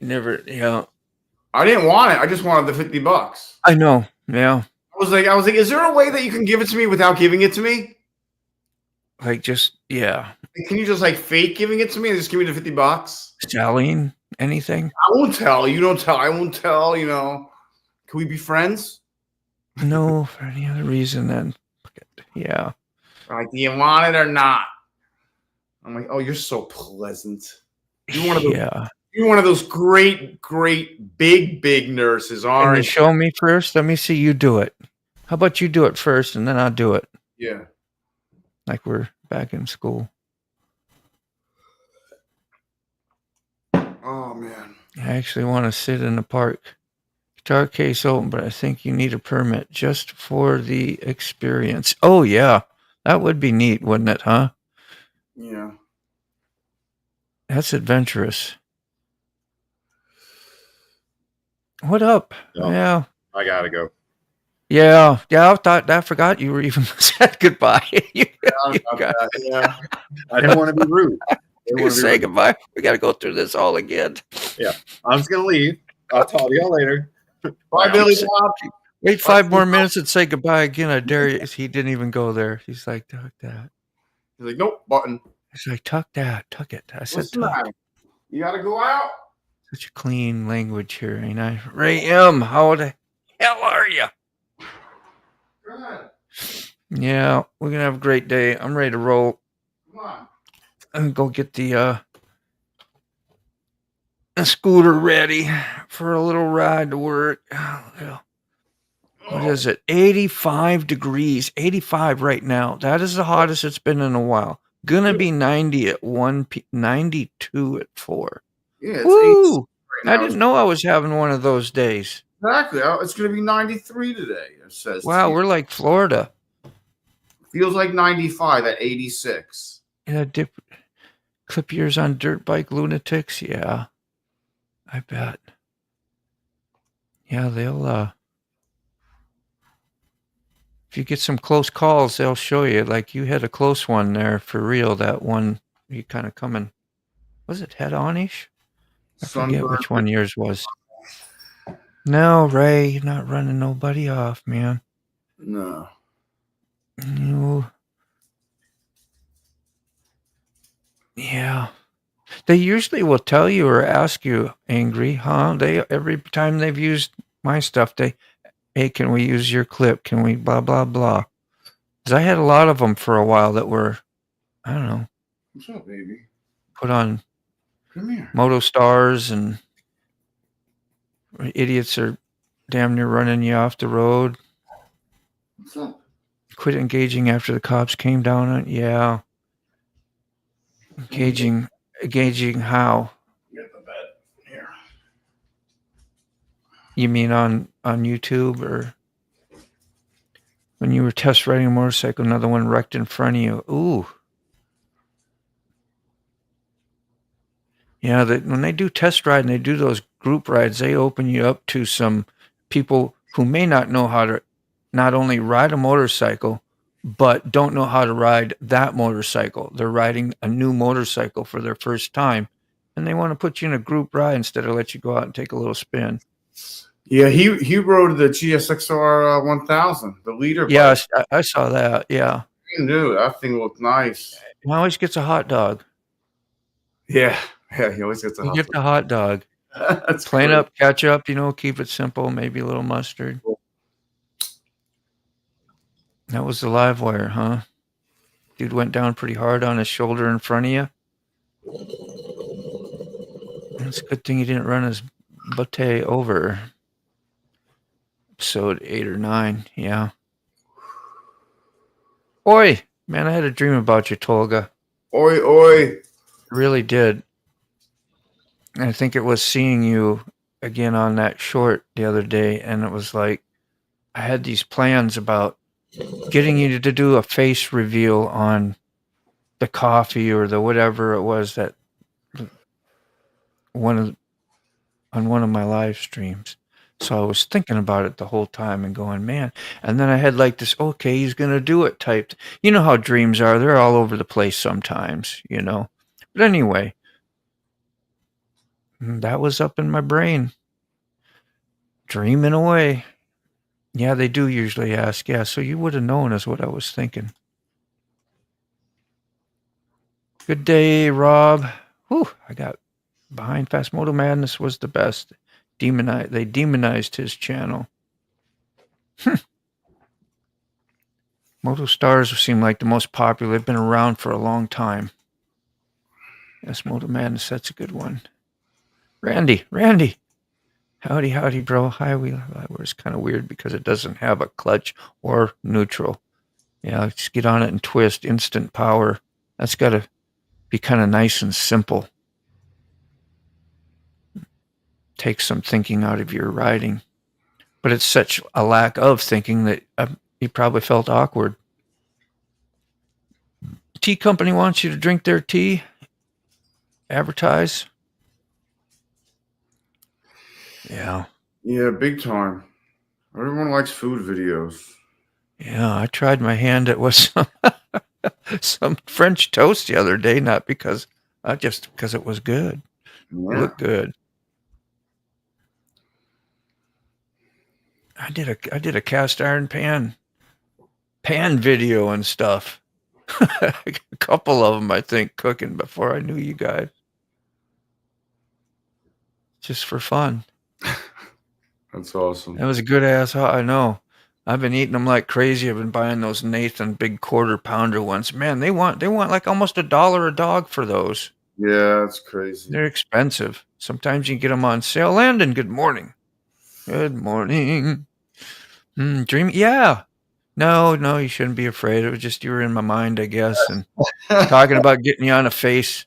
Yeah.
I didn't want it. I just wanted the $50.
I know. Yeah.
I was like, is there a way that you can give it to me without giving it to me?
Like, just, yeah.
Can you just like fake giving it to me and just give me the $50?
Selling anything?
I won't tell. You don't tell. I won't tell, you know. Can we be friends?
No, for any other reason then. Yeah.
Like, do you want it or not? I'm like, oh, you're so pleasant. You're one of those, you're one of those great, big nurses, aren't you?
Show me first. Let me see you do it. How about you do it first and then I'll do it?
Yeah.
Like we're back in school.
Oh, man.
I actually want to sit in the park. Guitar case open, but I think you need a permit just for the experience. Oh, yeah. That would be neat, wouldn't it, huh?
Yeah.
That's adventurous. What up?
No,
yeah.
I gotta go.
Yeah. I forgot you were even said goodbye.
Yeah.
I didn't want to be rude.
Say goodbye. We got to go through this all again.
Yeah. I'm just going to leave. I'll talk to y'all later.
Bye, Billy Bob.
Wait 5 more minutes and say goodbye again. I dare you. He didn't even go there. He's like, tuck that.
He's like, nope, button.
He's like, tuck that. Tuck it. I said,
tuck. You got to go out.
Such a clean language here, ain't I? Ray M., how the hell are you?
Good.
Yeah, we're going to have a great day. I'm ready to roll.
Come on.
I'm going to go get the scooter ready for a little ride to work. What is it? 85 degrees. 85 right now. That is the hottest it's been in a while. Gonna be 90 at 92 at 4.
Yeah, it's
Woo!
right now.
I didn't know I was having one of those days.
Exactly. It's going to be 93 today, it says.
Wow, we're like Florida.
Feels like 95 at 86.
Yeah, clip years on dirt bike lunatics. Yeah, I bet. Yeah, they'll if you get some close calls, they'll show you. Like you had a close one there for real. That one you kind of coming. Was it head on-ish? I forget which one yours was. No, Ray, you're not running nobody off, man.
No.
No. Yeah. They usually will tell you or ask you, Angry, huh? Every time they've used my stuff, hey, can we use your clip? Can we blah, blah, blah? Because I had a lot of them for a while that were, I don't know.
What's up, baby?
Put on
Come here.
Moto Stars, and idiots are damn near running you off the road.
What's up?
Quit engaging after the cops came down on. Yeah. Engaging how?
Get the bed here.
You mean on YouTube, or when you were test riding a motorcycle, another one wrecked in front of you? Ooh. Yeah, when they do test ride and they do those group rides, they open you up to some people who may not know how to not only ride a motorcycle, but don't know how to ride that motorcycle. They're riding a new motorcycle for their first time, and they want to put you in a group ride instead of let you go out and take a little spin.
Yeah, he rode the GSXR 1000, the leader.
Yeah, I saw that. Yeah,
I knew that thing looked nice.
He always gets a hot dog.
Yeah, he always gets a hot dog.
You get the hot dog.
That's
plain
great.
up ketchup, keep it simple, maybe a little mustard. That was the live wire, huh? Dude went down pretty hard on his shoulder in front of you. It's a good thing he didn't run his butte over. Episode 8 or 9, yeah. Oi, man, I had a dream about you, Tolga.
Oi, oi.
I really did. I think it was seeing you again on that short the other day, and it was like I had these plans about getting you to do a face reveal on the coffee or the whatever it was that on one of my live streams. So I was thinking about it the whole time and going, man. And then I had like this, okay, he's going to do it typed. You know how dreams are. They're all over the place sometimes, But anyway, that was up in my brain. Dreaming away. Yeah, they do usually ask. Yeah, so you would have known is what I was thinking. Good day, Rob. Whew, I got behind Fast Moto Madness was the best. They demonized his channel. Moto Stars seem like the most popular. They've been around for a long time. Yes, Moto Madness, that's a good one. Randy. Howdy, bro. High wheel is kind of weird because it doesn't have a clutch or neutral. Yeah, just get on it and twist. Instant power. That's got to be kind of nice and simple. Take some thinking out of your riding. But it's such a lack of thinking that he probably felt awkward. Tea company wants you to drink their tea. Advertise. Yeah.
Yeah, big time. Everyone likes food videos.
Yeah, I tried my hand at some French toast the other day, not because just because it was good. Yeah. It looked good. I did a cast iron pan video and stuff. A couple of them, I think, cooking before I knew you guys. Just for fun.
That's awesome.
That was a good ass. I know. I've been eating them like crazy. I've been buying those Nathan big 1/4 pounder ones. Man, they want like almost $1 a dog for those.
Yeah, that's crazy.
They're expensive. Sometimes you get them on sale. Landon, good morning. Good morning. Dream. Yeah. No, you shouldn't be afraid. It was just you were in my mind, I guess, and talking about getting you on a face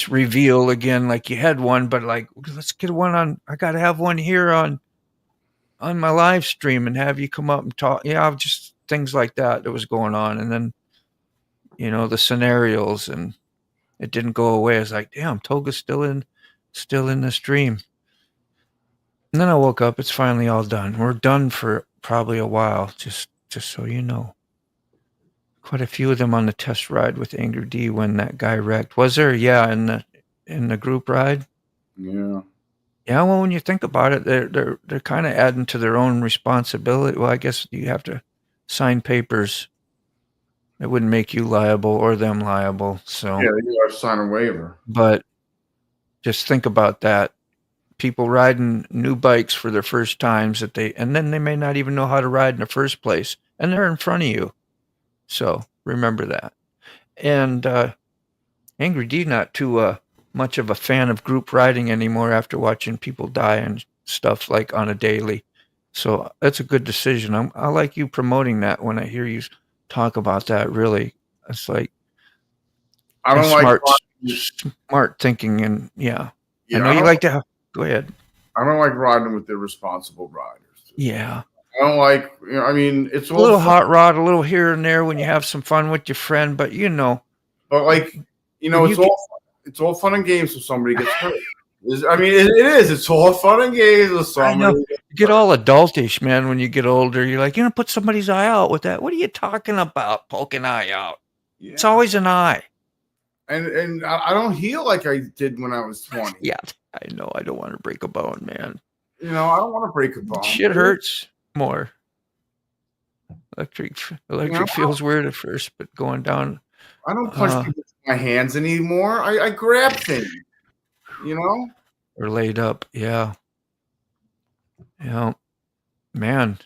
reveal again, like you had one, but like let's get one on. I got to have one here on my live stream and have you come up and talk. Yeah, just things like that was going on, and then the scenarios, and it didn't go away. I was like, damn, Toga's still in the stream. And then I woke up. It's finally all done. We're done for probably a while. Just so you know. Quite a few of them on the test ride with Angry D when that guy wrecked. Was there? Yeah, in the group ride.
Yeah.
Yeah, well, when you think about it, they're kind of adding to their own responsibility. Well, I guess you have to sign papers that wouldn't make you liable or them liable. So
Yeah, you got to sign a waiver.
But just think about that. People riding new bikes for their first times and then they may not even know how to ride in the first place, and they're in front of you. So remember that. And Angry D not too much of a fan of group riding anymore after watching people die and stuff like on a daily. So that's a good decision. I like you promoting that when I hear you talk about that. Really, it's like
I don't like
smart thinking, and yeah, I know
I
you like to have. Go ahead.
I don't like riding with irresponsible riders.
Yeah.
I don't like, I mean, it's
a little hot rod, a little here and there when you have some fun with your friend, but
But like, it's all fun and games if somebody gets hurt. I mean, it is. It's all fun and games if somebody.
I know. You get all adultish, man, when you get older. You're like, put somebody's eye out with that. What are you talking about? Poking eye out. Yeah. It's always an eye.
And I don't heal like I did when I was 20.
Yeah, I know. I don't want to break a bone, man.
I don't want to break a bone.
Shit hurts more. Electric feels weird at first, but going down.
I don't punch people with my hands anymore. I grab things,
Or laid up. Yeah. Yeah. Man,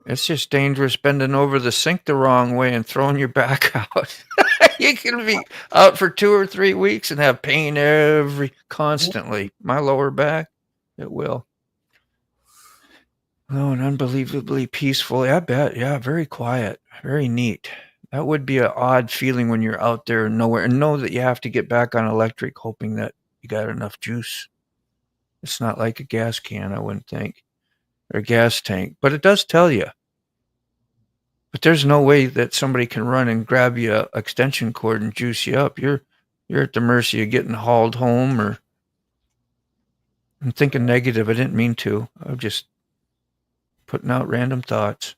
it's just dangerous bending over the sink the wrong way and throwing your back out. You can be out for 2 or 3 weeks and have pain constantly. My lower back, it will. Oh, and unbelievably peaceful. I bet. Yeah, very quiet, very neat. That would be an odd feeling when you're out there and nowhere, and know that you have to get back on electric, hoping that you got enough juice. It's not like a gas can, I wouldn't think, or a gas tank, but it does tell you. But there's no way that somebody can run and grab you an extension cord and juice you up. You're at the mercy of getting hauled home, or I'm thinking negative. I didn't mean to. I'm just putting out random thoughts.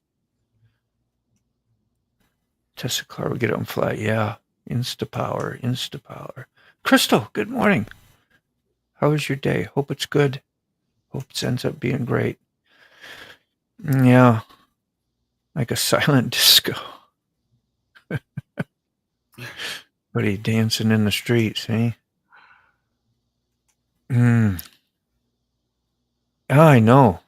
Tesla car will get on flat. Yeah. Instapower. Crystal, good morning. How was your day? Hope it's good. Hope it ends up being great. Yeah. Like a silent disco. Buddy dancing in the streets, eh? I know.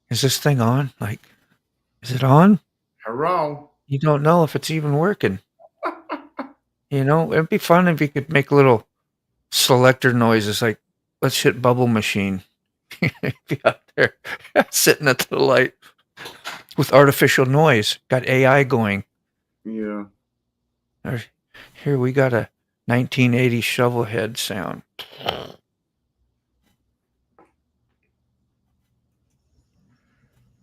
Is this thing on? Like, is it on?
Hello.
You don't know if it's even working. It'd be fun if you could make little selector noises like, let's hit bubble machine. Be out there sitting at the light with artificial noise. Got AI going.
Yeah.
Here we got a 1980 shovel head sound.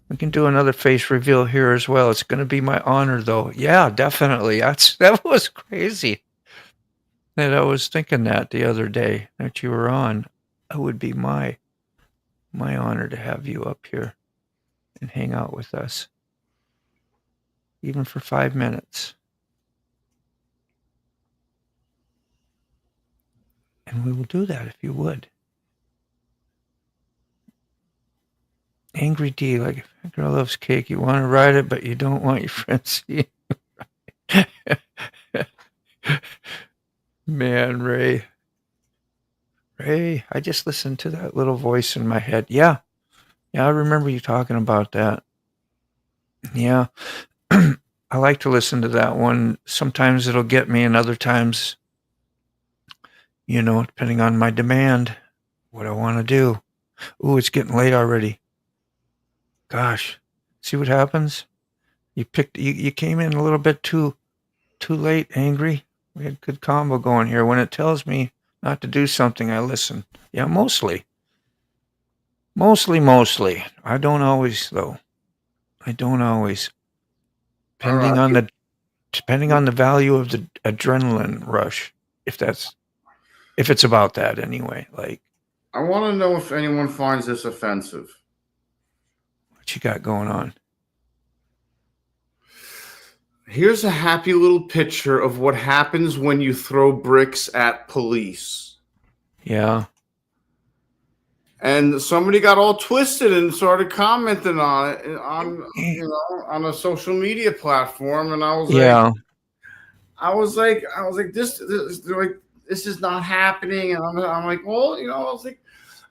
We can do another face reveal here as well. It's going to be my honor, though. Yeah, definitely. That was crazy. That I was thinking that the other day that you were on. It would be my honor to have you up here and hang out with us, even for 5 minutes. And we will do that if you would. Angry D, like if a girl loves cake, you want to ride it, but you don't want your friends to see you. Man, Ray, I just listened to that little voice in my head. Yeah, I remember you talking about that. Yeah, I like to listen to that one. Sometimes it'll get me, and other times, depending on my demand, what I want to do. Ooh, it's getting late already. Gosh, see what happens? You came in a little bit too late, Angry. We had a good combo going here. When it tells me not to do something, I listen. Yeah, mostly. I don't always, though. Depending on the value of the adrenaline rush, if it's about that anyway. Like,
I want to know if anyone finds this offensive.
What you got going on?
Here's a happy little picture of what happens when you throw bricks at police.
Yeah.
And somebody got all twisted and started commenting on it on a social media platform, and I was like, this they're like, this is not happening, and I'm like, well,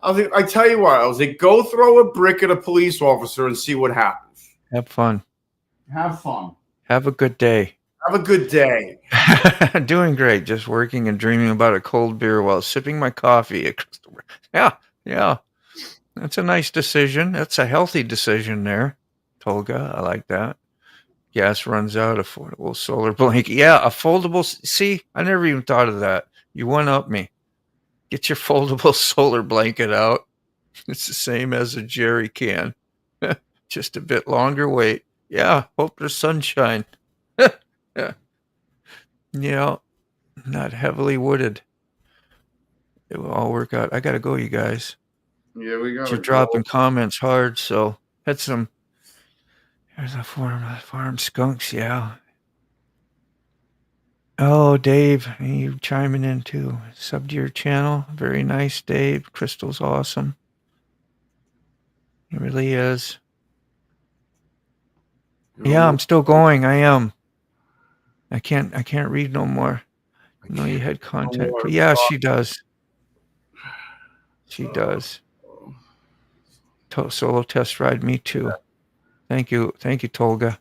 I tell you what, I was like, go throw a brick at a police officer and see what happens.
Have fun.
Have fun.
Have a good day.
Have a good day.
Doing great. Just working and dreaming about a cold beer while sipping my coffee at Crystal. Yeah. That's a nice decision. That's a healthy decision there, Tolga. I like that. Gas runs out. Affordable solar blanket. Yeah, a foldable. See, I never even thought of that. You one up me. Get your foldable solar blanket out. It's the same as a jerry can. Just a bit longer wait. Yeah, hope there's sunshine. Yeah, not heavily wooded. It will all work out. I gotta go, you guys.
Yeah, we got.
You're dropping comments hard, so had some. There's a farm skunks. Yeah. Oh, Dave, you chiming in too. Sub to your channel. Very nice, Dave. Crystal's awesome. It really is. Yeah, I'm still going. I am. I can't read no more. No, you had content. But yeah, she does. She does. Solo test ride, me too. Thank you, Tolga.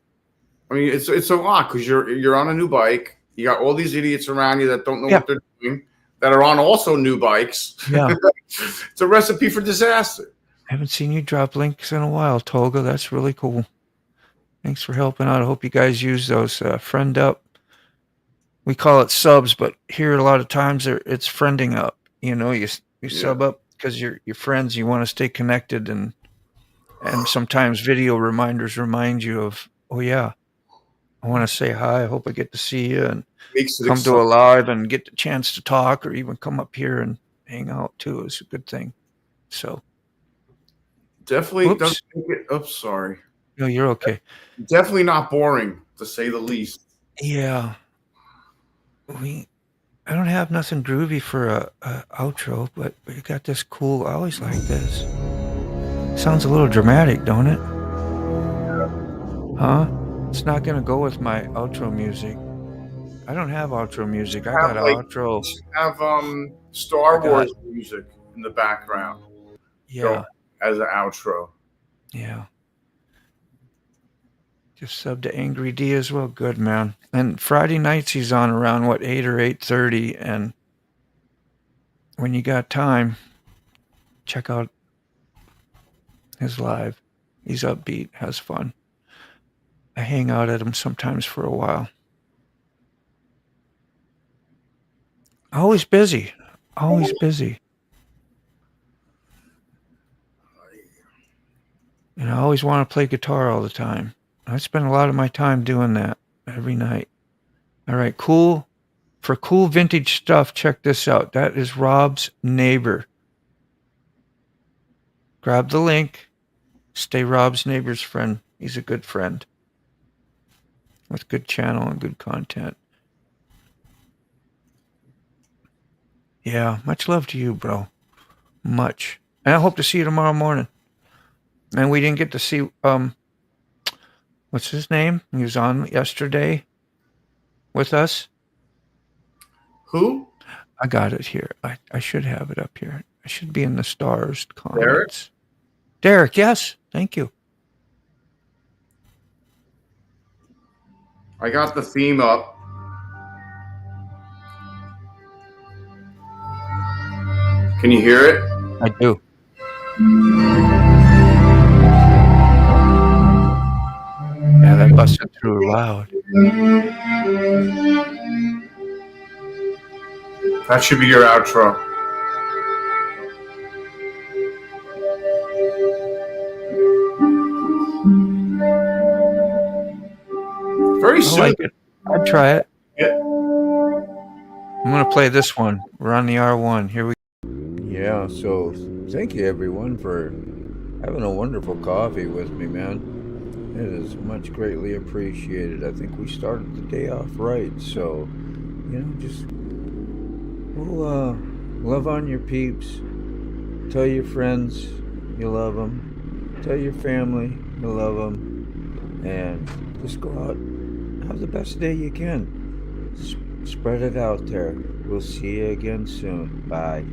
I mean, it's a lot because you're on a new bike. You got all these idiots around you that don't know what they're doing, that are on also new bikes.
Yeah,
it's a recipe for disaster.
I haven't seen you drop links in a while, Tolga. That's really cool. Thanks for helping out. I hope you guys use those. Friend up. We call it subs, but here a lot of times it's friending up. You sub up because you're friends. You want to stay connected, and sometimes video reminders remind you of, oh yeah, I want to say hi. I hope I get to see you and come to a live and get the chance to talk, or even come up here and hang out too. It's a good thing. So
definitely doesn't make it. Oops, sorry.
No, you're okay.
Definitely not boring, to say the least.
Yeah. I don't have nothing groovy for a outro, but we got this cool. I always like this. Sounds a little dramatic, don't it? Huh? It's not gonna go with my outro music. I don't have outro music. I got outro.
Have Star Wars music in the background.
Yeah.
As an outro.
Yeah. Just sub to Angry D as well. Good, man. And Friday nights he's on around 8 or 8:30, and when you got time, check out his live. He's upbeat, has fun. I hang out at him sometimes for a while. Always busy. Always busy. And I always want to play guitar all the time. I spend a lot of my time doing that every night. All right, cool. For cool vintage stuff, check this out. That is Rob's neighbor. Grab the link. Stay Rob's neighbor's friend. He's a good friend with good channel and good content. Yeah, much love to you, bro. Much. And I hope to see you tomorrow morning. And we didn't get to see what's his name? He was on yesterday with us.
Who?
I got it here. I should have it up here. I should be in the stars comments. Derek, yes. Thank you.
I got the theme up. Can you hear it?
I do. Yeah, that busted through loud.
That should be your outro. Very soon.
I like it. I'd try it.
Yeah.
I'm going to play this one. We're on the R1. Here we go. Yeah, so thank you, everyone, for having a wonderful coffee with me, man. It is much greatly appreciated. I think we started the day off right, so, just Love on your peeps. Tell your friends you love them. Tell your family you love them. And just go out, have the best day you can. Spread it out there. We'll see you again soon. Bye.